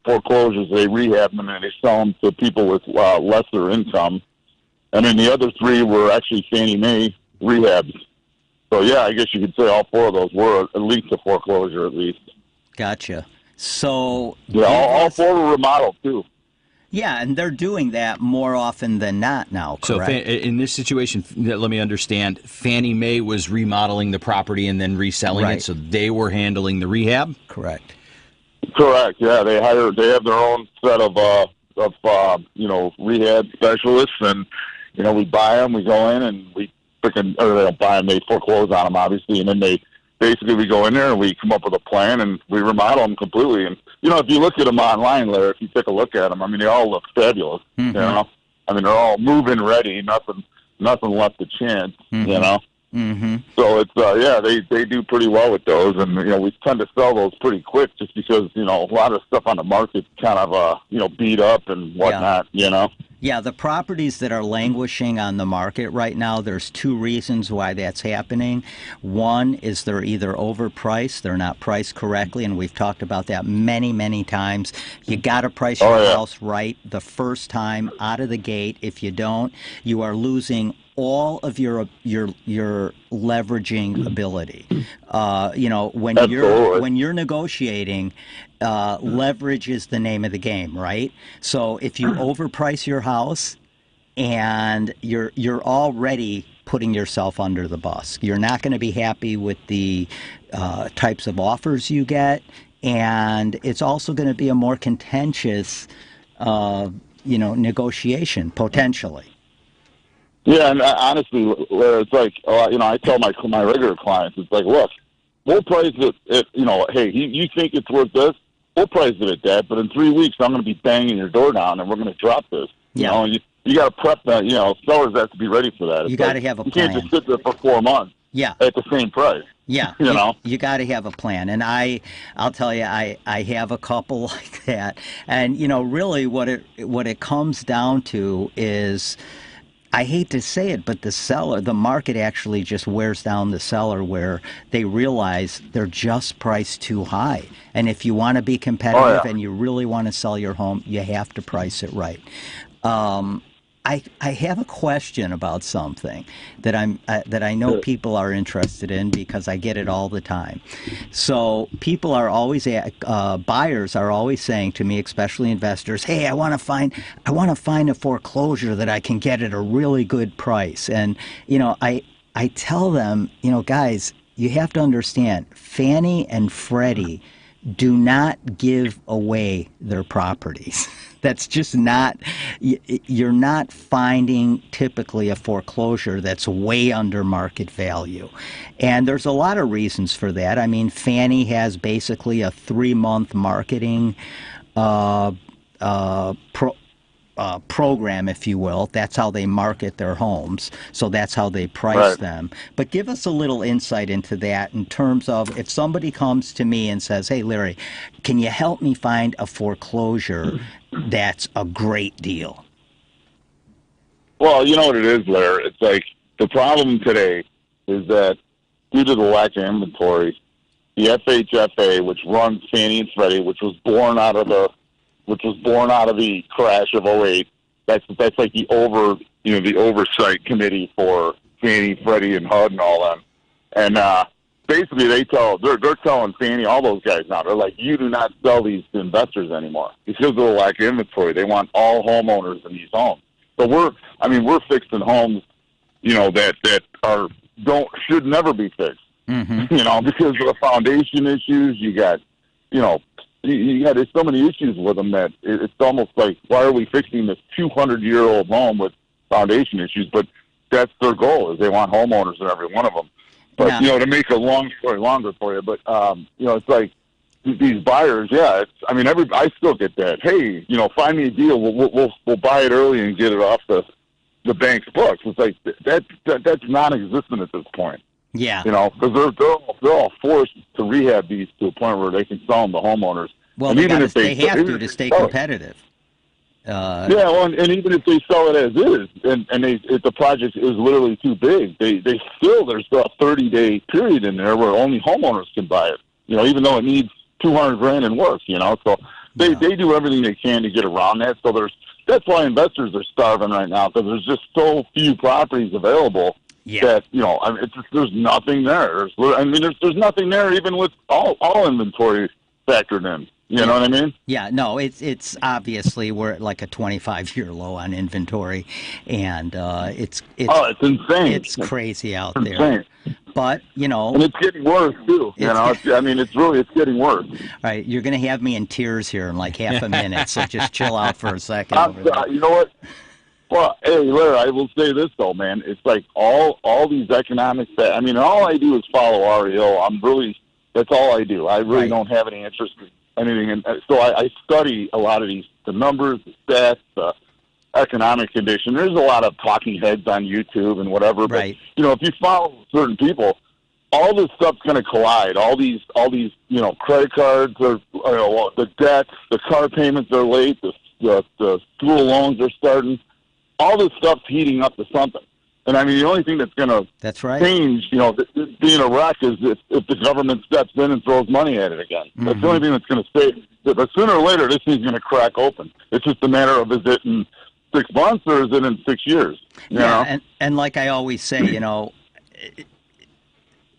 Speaker 1: foreclosures, they rehab them, and they sell them to people with lesser income. And then the other 3 were actually Fannie Mae rehabs. So, yeah, I guess you could say all 4 of those were at least a foreclosure, at least.
Speaker 21: Gotcha. So...
Speaker 1: Yeah, all 4 were remodeled, too.
Speaker 21: Yeah, and they're doing that more often than not now, correct?
Speaker 2: So in this situation, let me understand, Fannie Mae was remodeling the property and then reselling it, so they were handling the rehab?
Speaker 21: Correct.
Speaker 1: Correct, yeah. They have their own set of rehab specialists, and, we buy them, we go in, and we or they don't buy them, they foreclose on them, obviously, and then we go in there and we come up with a plan and we remodel them completely. And, if you look at them online, Larry, if you take a look at them, I mean, they all look fabulous, I mean, they're all move-in ready, nothing left to chance, So it's, they do pretty well with those. And, we tend to sell those pretty quick just because, a lot of stuff on the market's kind of, beat up and whatnot,
Speaker 21: Yeah, the properties that are languishing on the market right now, there's 2 reasons why that's happening. One is they're either overpriced, they're not priced correctly, and we've talked about that many, many times. You got to price your house right the first time out of the gate. If you don't, you are losing all of your leveraging ability. When you're negotiating, leverage is the name of the game, right? So if you overprice your house, and you're already putting yourself under the bus. You're not going to be happy with the types of offers you get, and it's also going to be a more contentious, negotiation potentially.
Speaker 1: Yeah, and honestly, it's like, I tell my regular clients, it's like, look, we'll price it at, hey, you think it's worth this? We'll price it at that, but in 3 weeks, I'm going to be banging your door down, and we're going to drop this. You got to prep that, sellers have to be ready for that.
Speaker 21: You got to have a plan.
Speaker 1: You can't just sit there for 4 months at the same price.
Speaker 21: Yeah, you got to have a plan, and I'll tell you, I have a couple like that, and really what it comes down to is, I hate to say it, but the market actually just wears down the seller where they realize they're just priced too high, and if you want to be competitive and you really want to sell your home, you have to price it right. I have a question about something that I know people are interested in because I get it all the time. So people are always buyers are always saying to me, especially investors, "Hey, I want to find a foreclosure that I can get at a really good price." And I tell them, guys, you have to understand, Fannie and Freddie do not give away their properties. That's just not, you're not finding typically a foreclosure that's way under market value. And there's a lot of reasons for that. I mean, Fannie has basically a 3-month marketing program, if you will. That's how they market their homes. So that's how they price them. But give us a little insight into that in terms of if somebody comes to me and says, "Hey, Larry, can you help me find a foreclosure that's a great deal?"
Speaker 1: Well, you know what it is, Larry. It's like the problem today is that due to the lack of inventory, the FHFA, which runs Fannie and Freddie, which was born out of the crash of 2008. That's like the oversight committee for Fannie, Freddie, and HUD and all them. And basically, they're telling Fannie, all those guys now, they're like, you do not sell these to investors anymore because of the lack of inventory. They want all homeowners in these homes. So we're fixing homes, that should never be fixed. Because of the foundation issues. You got, there's so many issues with them that it's almost like, why are we fixing this 200-year-old home with foundation issues? But that's their goal, is they want homeowners in every one of them. But, to make a long story longer for you, but, it's like these buyers, I still get that. Hey, find me a deal. We'll buy it early and get it off the bank's books. It's like that's non-existent at this point.
Speaker 21: Yeah.
Speaker 1: Because they're all forced to rehab these to a point where they can sell them to homeowners.
Speaker 21: Well, they have to stay competitive.
Speaker 1: Yeah, well, and even if they sell it as is, and if the project is literally too big, there's still a 30-day period in there where only homeowners can buy it. Even though it needs $200,000 in work. So they do everything they can to get around that. So that's why investors are starving right now, because there's just so few properties available. Yeah. That there's nothing there. There's nothing there even with all inventory factored in. You know what I mean?
Speaker 21: Yeah, no, it's obviously we're at like a 25-year low on inventory, and it's
Speaker 1: insane.
Speaker 21: It's crazy out there. But
Speaker 1: and it's getting worse too. It's getting worse.
Speaker 21: All right, you're going to have me in tears here in like half a minute, so just chill out for a second.
Speaker 1: You know what? Well, hey, Larry, I will say this though, man. It's like all these economics. All I do is follow REO. That's all I do. I really don't have any interest in anything, and so I study a lot of the numbers, the stats, the economic condition. There's a lot of talking heads on YouTube and whatever, but if you follow certain people, all this stuff's going to collide. All these credit cards are, the debts, the car payments are late, the school loans are starting. All this stuff's heating up to something. And the only thing that's going to change, being a wreck is if the government steps in and throws money at it again. Mm-hmm. That's the only thing that's going to stay. But sooner or later, this thing's going to crack open. It's just a matter of, is it in 6 months or is it in 6 years? You know?
Speaker 21: And like I always say,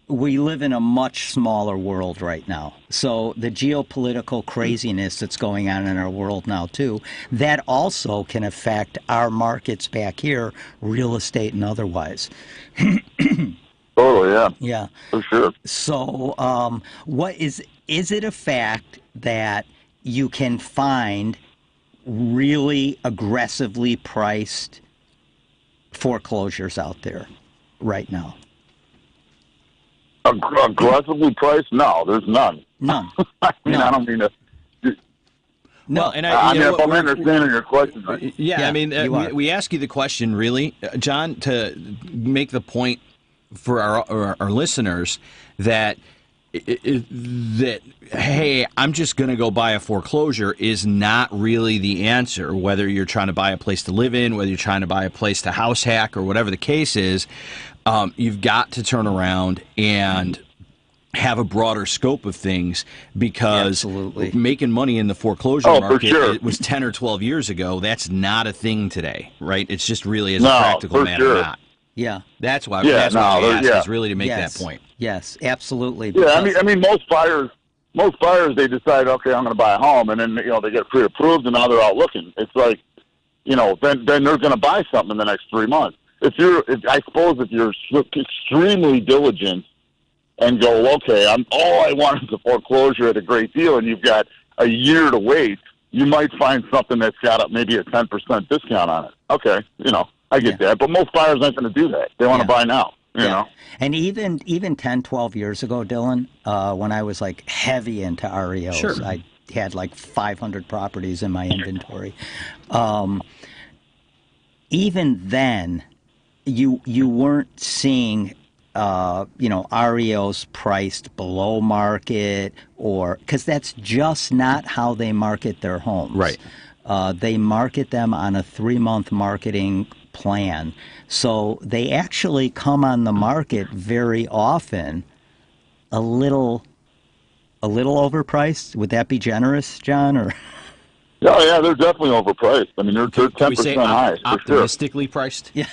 Speaker 21: we live in a much smaller world right now. So the geopolitical craziness that's going on in our world now, too, that also can affect our markets back here, real estate and otherwise.
Speaker 1: Totally, yeah.
Speaker 21: Yeah.
Speaker 1: For sure.
Speaker 21: So what is it a fact that you can find really aggressively priced foreclosures out there right now?
Speaker 1: Aggressively priced? No, there's none.
Speaker 21: None.
Speaker 1: I don't mean to.
Speaker 21: No,
Speaker 2: well, and
Speaker 1: I'm understanding your question. Right?
Speaker 2: Yeah, we ask you the question, really, John, to make the point for our listeners that hey, I'm just going to go buy a foreclosure is not really the answer. Whether you're trying to buy a place to live in, whether you're trying to buy a place to house hack, or whatever the case is, you've got to turn around and have a broader scope of things, because making money in the foreclosure market, it was 10 or 12 years ago. That's not a thing today, right? It's just really as a practical matter not.
Speaker 21: Yeah.
Speaker 2: That's why we asked, is really to make that point.
Speaker 21: Yes, absolutely.
Speaker 1: Yeah, most buyers, they decide, okay, I'm going to buy a home, and then they get pre-approved, and now they're out looking. It's like, then they're going to buy something in the next 3 months. I suppose if you're extremely diligent and go, okay, all I want is a foreclosure at a great deal, and you've got a year to wait, you might find something that's got maybe a 10% discount on it. Okay, I get that, but most buyers aren't going to do that. They want to buy now. You know?
Speaker 21: And even 10, 12 years ago, Dylan, when I was like heavy into REOs, I had like 500 properties in my inventory. Even then, you weren't seeing REOs priced below market, or because that's just not how they market their homes.
Speaker 2: Right.
Speaker 21: They market them on a 3-month marketing plan. So they actually come on the market very often a little overpriced. Would that be generous, John? Or
Speaker 1: Oh, yeah, they're definitely overpriced. They're 10% high.
Speaker 2: Optimistically priced?
Speaker 21: Yeah,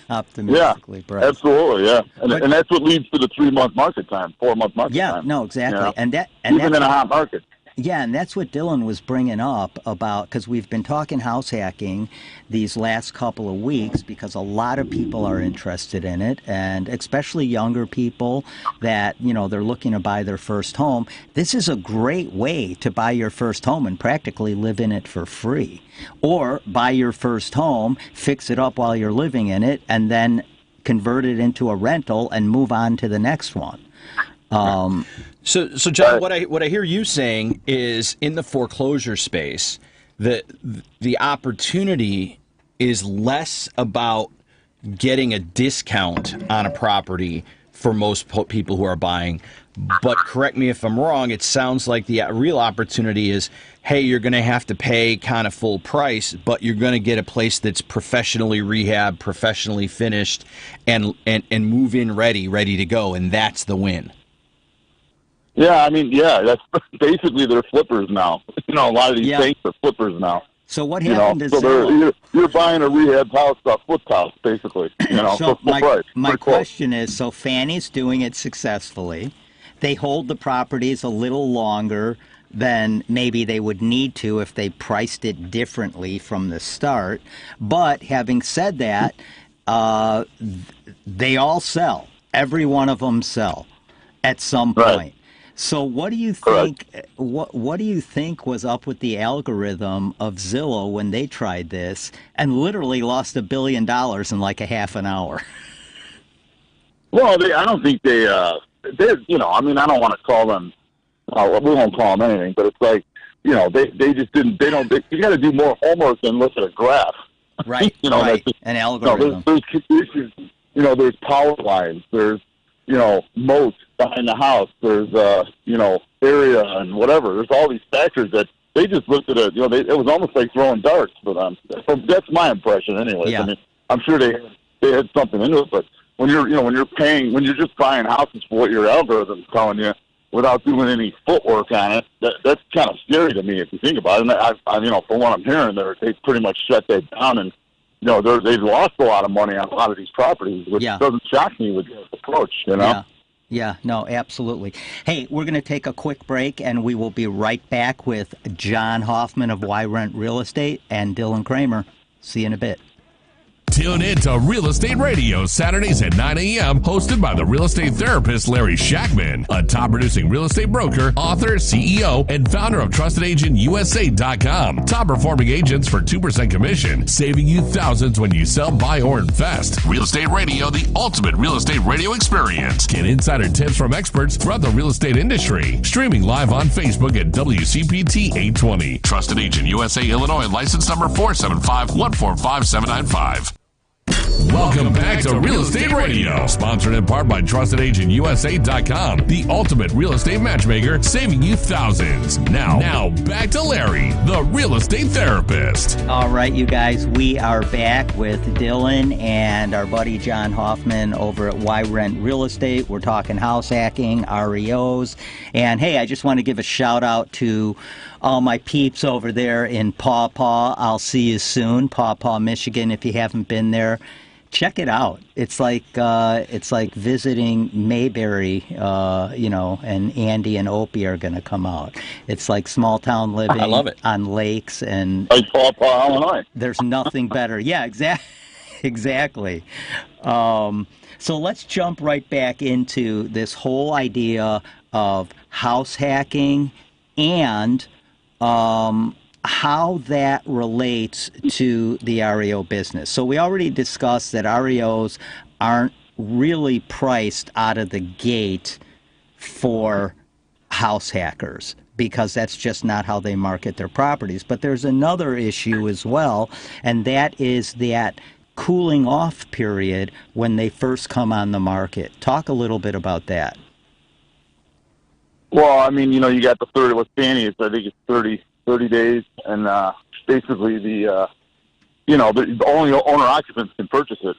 Speaker 21: optimistically priced.
Speaker 1: Absolutely, yeah. And that's what leads to the 3-month market time, 4-month market time.
Speaker 21: Yeah, no, exactly. And
Speaker 1: even in a hot market.
Speaker 21: Yeah, and that's what Dylan was bringing up about, because we've been talking house hacking these last couple of weeks because a lot of people are interested in it, and especially younger people that, they're looking to buy their first home. This is a great way to buy your first home and practically live in it for free. Or buy your first home, fix it up while you're living in it, and then convert it into a rental and move on to the next one.
Speaker 2: So John, what I hear you saying is, in the foreclosure space, the opportunity is less about getting a discount on a property for most people who are buying, But correct me if I'm wrong, it sounds like the real opportunity is, hey, you're going to have to pay kind of full price, but you're going to get a place that's professionally rehabbed, professionally finished, and move-in ready to go, and that's the win.
Speaker 1: Yeah, I mean, that's basically they're flippers now. A lot of these banks are flippers now.
Speaker 21: So what happened to Zillow?
Speaker 1: So you're buying a rehab house, a flipped house, basically.
Speaker 21: So
Speaker 1: full price.
Speaker 21: My question is, so Fannie's doing it successfully. They hold the properties a little longer than maybe they would need to if they priced it differently from the start. But having said that, they all sell. Every one of them sell at some point. Right. So what do you think? What do you think was up with the algorithm of Zillow when they tried this and literally lost $1 billion in like a half an hour?
Speaker 1: Well, I don't think they. I don't want to call them. We won't call them anything, but it's like, they just didn't. They don't. You got to do more homework than look at a graph.
Speaker 21: Right. Right. An algorithm.
Speaker 1: There's issues. There's power lines. There's moats behind the house. There's area and whatever. There's all these factors that they just looked at it. It was almost like throwing darts for them. That's my impression, anyway.
Speaker 21: Yeah.
Speaker 1: I mean, I'm sure they had something into it, but when you're just buying houses for what your algorithm's telling you without doing any footwork on it, that's kind of scary to me if you think about it. And from what I'm hearing, they pretty much shut that down, and they've lost a lot of money on a lot of these properties, which doesn't shock me with this approach.
Speaker 21: Yeah, no, absolutely. Hey, we're going to take a quick break, and we will be right back with John Hoffman of Why Rent Real Estate and Dylan Kramer. See you in a bit.
Speaker 10: Tune in to Real Estate Radio Saturdays at 9 a.m. hosted by the real estate therapist Larry Shakman, a top-producing real estate broker, author, CEO, and founder of TrustedAgentUSA.com. Top-performing agents for 2% commission, saving you thousands when you sell, buy, or invest. Real Estate Radio, the ultimate real estate radio experience. Get insider tips from experts throughout the real estate industry. Streaming live on Facebook at WCPT 820. Trusted Agent USA, Illinois, license number 475145795. Welcome back to Real Estate Radio, sponsored in part by TrustedAgentUSA.com, the ultimate real estate matchmaker, saving you thousands. Now back to Larry, the real estate therapist.
Speaker 21: All right, you guys, we are back with Dylan and our buddy John Hoffman over at Why Rent Real Estate. We're talking house hacking, REOs, and hey, I just want to give a shout out to all my peeps over there in Paw Paw. I'll see you soon, Paw Paw, Michigan. If you haven't been there, check it out. It's like visiting Mayberry, and Andy and Opie are going to come out. It's like small town living.
Speaker 2: I love it.
Speaker 21: On lakes and
Speaker 1: like Paw Paw, Illinois.
Speaker 21: There's nothing better. Yeah, exactly. So let's jump right back into this whole idea of house hacking and how that relates to the REO business. So we already discussed that REOs aren't really priced out of the gate for house hackers because that's just not how they market their properties. But there's another issue as well, and that is that cooling off period when they first come on the market. Talk a little bit about that.
Speaker 1: Well, I mean, you got the 30 with Fannie. I think it's 30 days, and basically the only owner occupants can purchase it.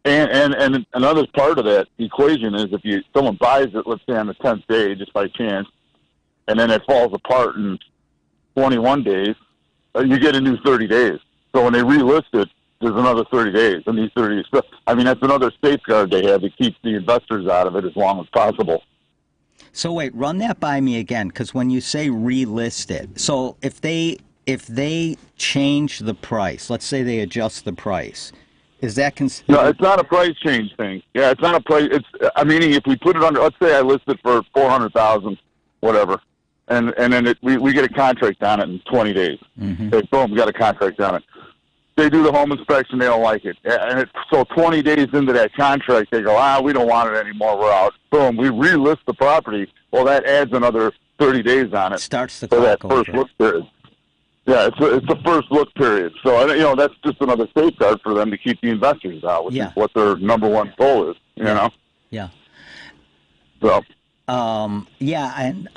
Speaker 1: And another part of that equation is if someone buys it, let's say on the 10th day, just by chance, and then it falls apart in 21 days, you get a new 30 days. So when they relist it, there's another 30 days, and these 30 days. I mean, that's another safeguard they have to keep the investors out of it as long as possible.
Speaker 21: So wait, run that by me again, because when you say relist it, so if they change the price, let's say they adjust the price, is that considered?
Speaker 1: No, it's not a price change thing. Yeah, it's not a price. Meaning if we put it under, let's say I list it for $400,000, whatever, and then we get a contract on it in 20 days.
Speaker 21: Mm-hmm.
Speaker 1: Okay, boom, we got a contract on it. They do the home inspection, they don't like it. And so 20 days into that contract, they go, we don't want it anymore, we're out. Boom, we relist the property. Well, that adds another 30 days on it.
Speaker 21: Starts the
Speaker 1: for
Speaker 21: clock
Speaker 1: that first
Speaker 21: over.
Speaker 1: look period. Yeah, it's the first look period. So, that's just another safeguard for them to keep the investors out, which is what their number one goal is, you know?
Speaker 21: Yeah.
Speaker 1: So.
Speaker 21: Yeah, and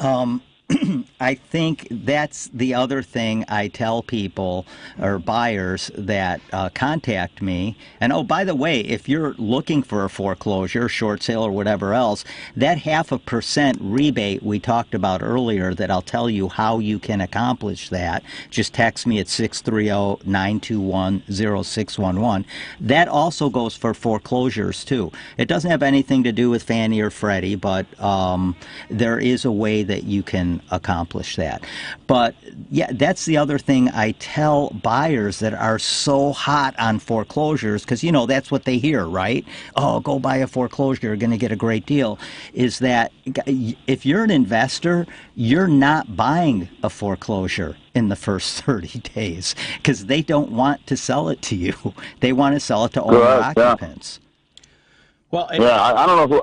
Speaker 21: I think that's the other thing I tell people or buyers that contact me. And oh, by the way, if you're looking for a foreclosure, short sale, or whatever else, that 0.5% rebate we talked about earlier, that I'll tell you how you can accomplish that. Just text me at 630-921-0611. That also goes for foreclosures too. It doesn't have anything to do with Fannie or Freddie, but there is a way that you can accomplish that. But yeah, that's the other thing I tell buyers that are so hot on foreclosures, because you know that's what they hear, right? Oh, go buy a foreclosure, you're going to get a great deal. Is that if you're an investor, you're not buying a foreclosure in the first 30 days because they don't want to sell it to you. They want to sell it to owner occupants.
Speaker 2: Well,
Speaker 1: I don't know. Go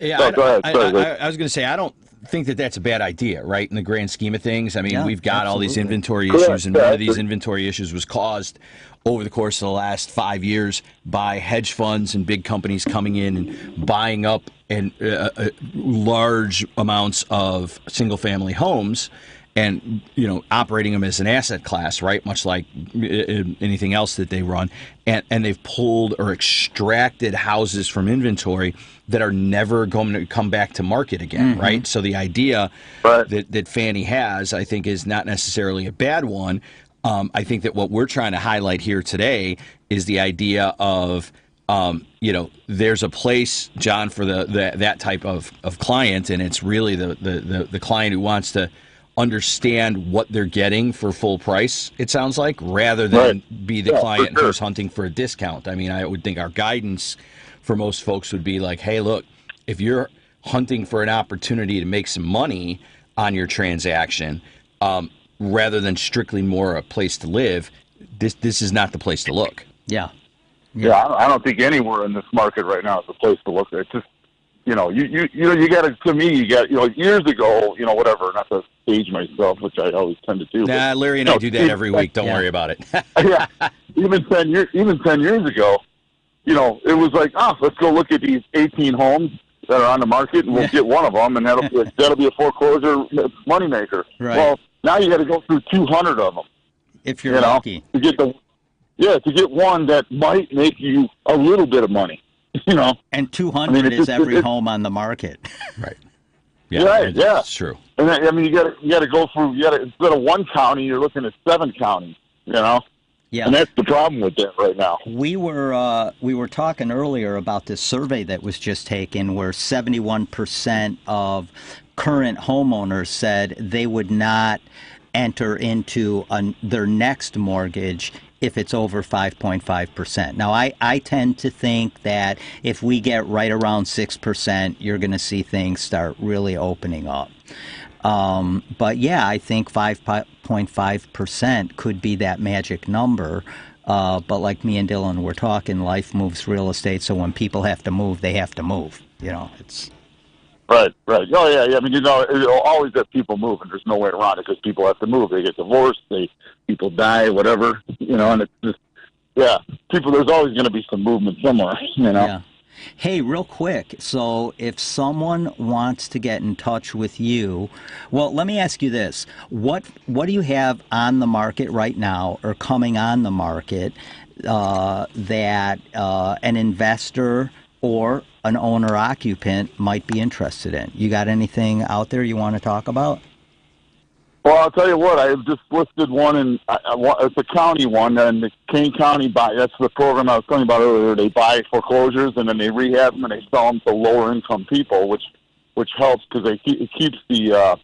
Speaker 1: ahead.
Speaker 2: I was going to say, I don't think that that's a bad idea, right, in the grand scheme of things. I mean, we've got all these inventory issues, and one of these inventory issues was caused over the course of the last 5 years by hedge funds and big companies coming in and buying up large amounts of single-family homes and, you know, operating them as an asset class, right, much like anything else that they run. And they've pulled or extracted houses from inventory that are never going to come back to market again, right? So the idea that Fannie has, I think, is not necessarily a bad one. I think that what we're trying to highlight here today is the idea of, you know, there's a place, John, for that type of client, and it's really the client who wants to understand what they're getting for full price, it sounds like, rather than be the client who's hunting for a discount. I mean, I would think our guidance for most folks would be like, hey, look, if you're hunting for an opportunity to make some money on your transaction, rather than strictly more a place to live, this is not the place to look.
Speaker 21: Yeah.
Speaker 1: I don't think anywhere in this market right now is a place to look. It's just, you know, you got to, to me, you got, you know, years ago, you know, whatever, not to age myself, which I always tend to do.
Speaker 2: Nah,
Speaker 1: but,
Speaker 2: Larry and I do that every week. Don't worry about it.
Speaker 1: Yeah. Even 10 years ago, you know, it was like, let's go look at these 18 homes that are on the market, and we'll get one of them, and that'll be a foreclosure moneymaker.
Speaker 21: Right.
Speaker 1: Well, now you got to go through 200 of them.
Speaker 21: If you're lucky.
Speaker 1: To get one that might make you a little bit of money. You know,
Speaker 21: and 200 is every home on the market.
Speaker 2: Right.
Speaker 1: Yeah,
Speaker 2: It's true.
Speaker 1: And I mean, you got to go through. Instead of one county, you're looking at 7 counties. You know.
Speaker 21: Yeah.
Speaker 1: And that's the problem with that right now.
Speaker 21: We were talking earlier about this survey that was just taken, where 71% of current homeowners said they would not enter into their next mortgage if it's over 5.5%. Now, I tend to think that if we get right around 6%, you're going to see things start really opening up. But yeah, I think 5.5% could be that magic number. But like me and Dylan were talking, life moves real estate. So when people have to move, they have to move. You know, it's
Speaker 1: right. Oh yeah. I mean, you know, you'll always have people moving. There's no way around it because people have to move. They get divorced. People die. Whatever. You know, and it's just people. There's always going to be some movement somewhere. You know.
Speaker 21: Yeah. Hey, real quick, so if someone wants to get in touch with you, well, let me ask you this. What do you have on the market right now or coming on the market that an investor or an owner-occupant might be interested in? You got anything out there you want to talk about?
Speaker 1: Well, I'll tell you what. I just listed one, and it's a county one, and the Kane County that's the program I was talking about earlier. They buy foreclosures and then they rehab them and they sell them to lower income people, which helps because it keeps the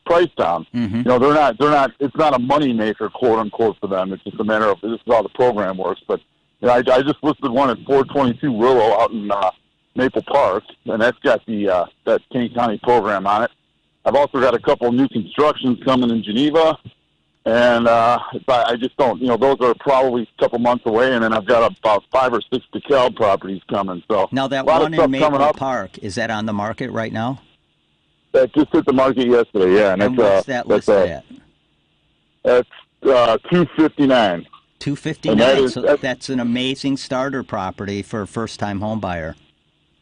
Speaker 1: price down.
Speaker 21: Mm-hmm.
Speaker 1: You know, they're not. It's not a money maker, quote unquote, for them. It's just a matter of this is how the program works. But you know, I just listed one at 422 Willow out in Maple Park, and that's got the that Kane County program on it. I've also got a couple new constructions coming in Geneva, and I just don't, you know, those are probably a couple months away, and then I've got about 5 or 6 DeKalb properties coming. So
Speaker 21: now that one in Maple Park, is that on the market right now?
Speaker 1: That just hit the market yesterday, yeah.
Speaker 21: And what's that listed at?
Speaker 1: That's $259.
Speaker 21: $259. So that's an amazing starter property for a first-time home buyer.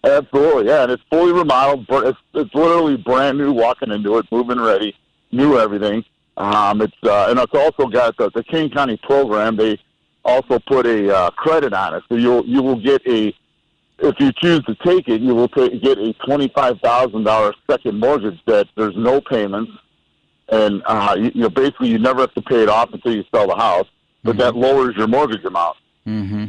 Speaker 1: Absolutely, yeah, and it's fully remodeled. It's literally brand new, walking into it, move-in ready, new everything. And it's also got the King County program. They also put a credit on it, so you will get if you choose to take it, you will get a $25,000 second mortgage that there's no payments, and basically you never have to pay it off until you sell the house, but that lowers your mortgage amount.
Speaker 21: Mm-hmm.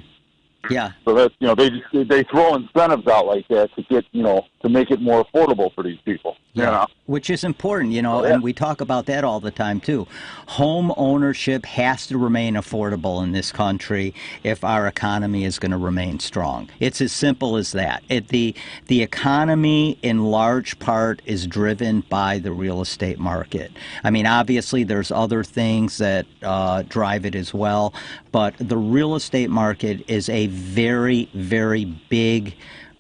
Speaker 21: Yeah.
Speaker 1: So that's they throw incentives out like that to get to make it more affordable for these people.
Speaker 21: Yeah. Which is important, and we talk about that all the time too. Home ownership has to remain affordable in this country if our economy is going to remain strong. It's as simple as that. The economy in large part is driven by the real estate market. I mean, obviously there's other things that drive it as well, but the real estate market is a very, very big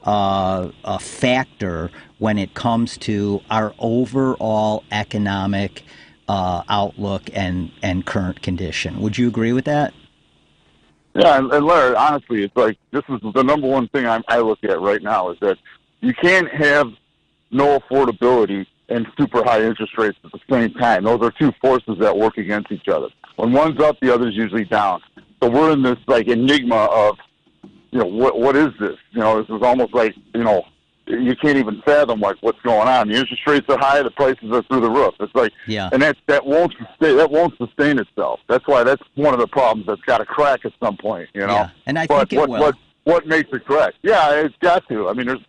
Speaker 21: a factor when it comes to our overall economic outlook and current condition. Would you agree with that?
Speaker 1: Yeah, and Larry, honestly, it's like this is the number one thing I look at right now is that you can't have no affordability and super high interest rates at the same time. Those are two forces that work against each other. When one's up, the other's usually down. So we're in this like enigma of what is this? This is almost like, you can't even fathom like what's going on. The interest rates are high, the prices are through the roof. It's like, and that won't sustain itself. That's why that's one of the problems that's got to crack at some point,
Speaker 21: Yeah, and I think it will.
Speaker 1: What makes it crack? Yeah, it's got to. I mean, there's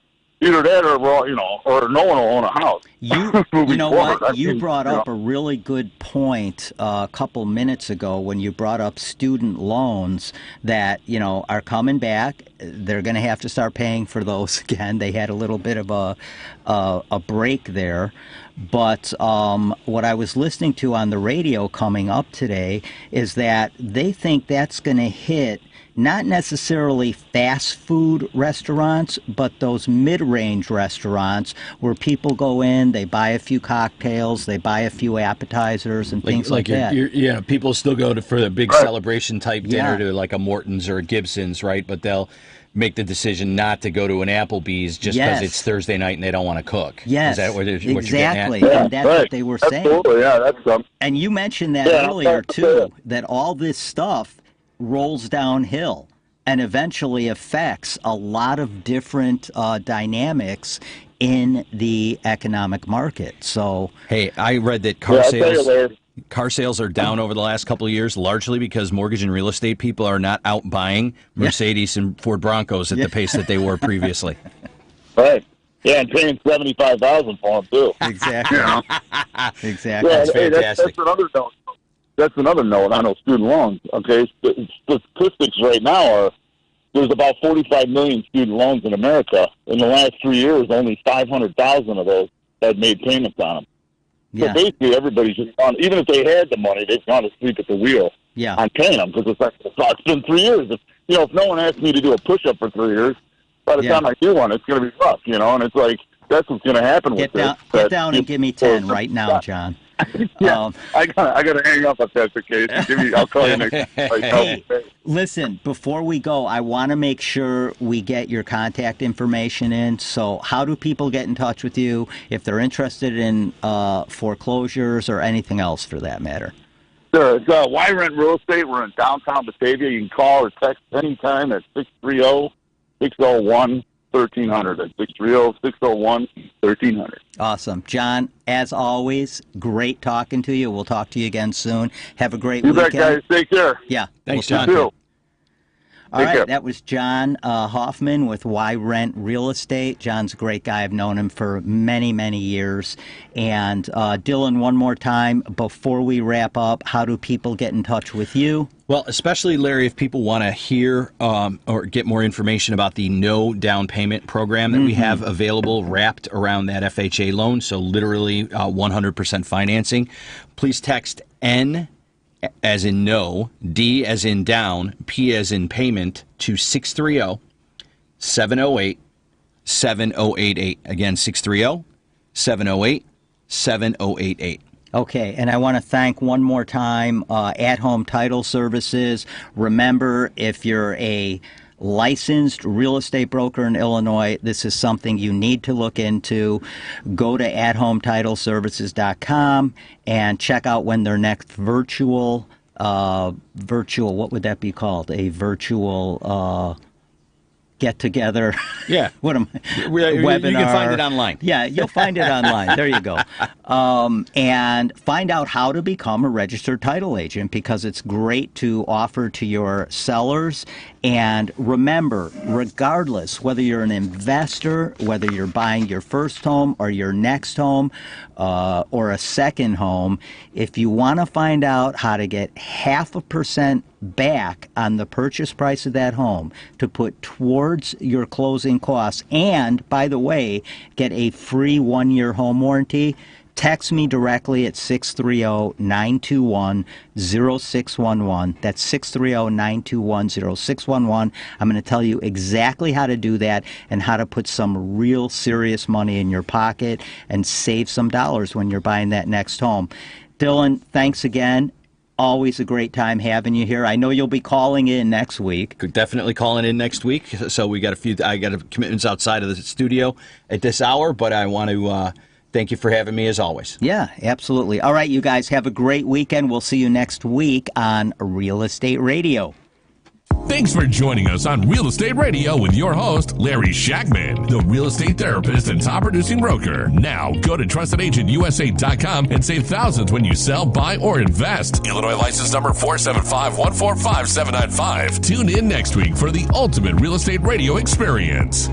Speaker 1: either that or or no one will own a house.
Speaker 21: You know what? You brought up a really good point a couple minutes ago when you brought up student loans that are coming back. They're going to have to start paying for those again. They had a little bit of a break there. But what I was listening to on the radio coming up today is that they think that's going to hit not necessarily fast food restaurants, but those mid-range restaurants where people go in, they buy a few cocktails, they buy a few appetizers and things like that.
Speaker 2: People still go for the big celebration type dinner to like a Morton's or a Gibson's, right? But they'll make the decision not to go to an Applebee's just because it's Thursday night and they don't want to cook.
Speaker 21: Yes,
Speaker 2: is that what
Speaker 21: exactly.
Speaker 2: You're getting at?
Speaker 21: And that's what they were saying.
Speaker 1: Absolutely, yeah, that's
Speaker 21: And you mentioned that earlier too, that all this stuff rolls downhill and eventually affects a lot of different dynamics in the economic market. So,
Speaker 2: hey, I read that car sales are down over the last couple of years, largely because mortgage and real estate people are not out buying Mercedes and Ford Broncos at the pace that they were previously.
Speaker 1: Right. Yeah, and paying $75,000 for them too.
Speaker 21: Exactly. Exactly.
Speaker 1: Yeah,
Speaker 2: that's fantastic.
Speaker 1: That's another note. That's another note on those student loans. Okay, statistics right now are there's about 45 million student loans in America. In the last 3 years, only 500,000 of those had made payments on them.
Speaker 21: Yeah.
Speaker 1: So basically, everybody's just gone. Even if they had the money, they've gone to sleep at the wheel on paying them because it's like it's been 3 years. If no one asked me to do a push-up for 3 years, by the time I do one, it's going to be rough. And it's like that's what's going to happen with this.
Speaker 21: Get down and give me 10 right now, John.
Speaker 1: I gotta hang up if that's the case. I'll call you next.
Speaker 21: Hey, listen, before we go, I want to make sure we get your contact information in. So how do people get in touch with you if they're interested in foreclosures or anything else for that matter?
Speaker 1: Sure. It's Why Rent Real Estate. We're in downtown Batavia. You can call or text anytime at 630-601-1300. That's 630-601-1300.
Speaker 21: Awesome. John, as always, great talking to you. We'll talk to you again soon. Have a great weekend.
Speaker 1: You bet, guys. Take care.
Speaker 21: Yeah.
Speaker 2: Thanks, John.
Speaker 1: You.
Speaker 21: All right, that was John Hoffman with Why Rent Real Estate. John's a great guy. I've known him for many, many years. And Dylan, one more time, before we wrap up, how do people get in touch with you?
Speaker 2: Well, especially, Larry, if people want to hear or get more information about the no down payment program that we have available wrapped around that FHA loan, so literally 100% financing, please text N as in no, D as in down, P as in payment to 630-708-7088. Again, 630-708-7088.
Speaker 21: Okay, and I want to thank one more time At Home Title Services. Remember, if you're a licensed real estate broker in Illinois. This is something you need to look into. Go to athometitleservices.com and check out when their next virtual, what would that be called? A virtual get together.
Speaker 2: Yeah.
Speaker 21: What am I?
Speaker 2: Webinar. You can find it online.
Speaker 21: Yeah, you'll find it online. There you go. And find out how to become a registered title agent, because it's great to offer to your sellers. And remember, regardless whether you're an investor, whether you're buying your first home or your next home or a second home, if you want to find out how to get 0.5% back on the purchase price of that home to put towards your closing costs, and, by the way, get a free 1-year home warranty, text me directly at 630-921-0611. That's 630-921-0611. I'm going to tell you exactly how to do that and how to put some real serious money in your pocket and save some dollars when you're buying that next home. Dylan, thanks again. Always a great time having you here. I know you'll be calling in next week.
Speaker 2: Definitely calling in next week. So I got commitments outside of the studio at this hour, but I want to thank you for having me as always.
Speaker 21: Yeah, absolutely. All right, you guys have a great weekend. We'll see you next week on Real Estate Radio.
Speaker 10: Thanks for joining us on Real Estate Radio with your host, Larry Shakman, the real estate therapist and top producing broker. Now, go to TrustedAgentUSA.com and save thousands when you sell, buy, or invest. Illinois license number 475145795. Tune in next week for the ultimate real estate radio experience.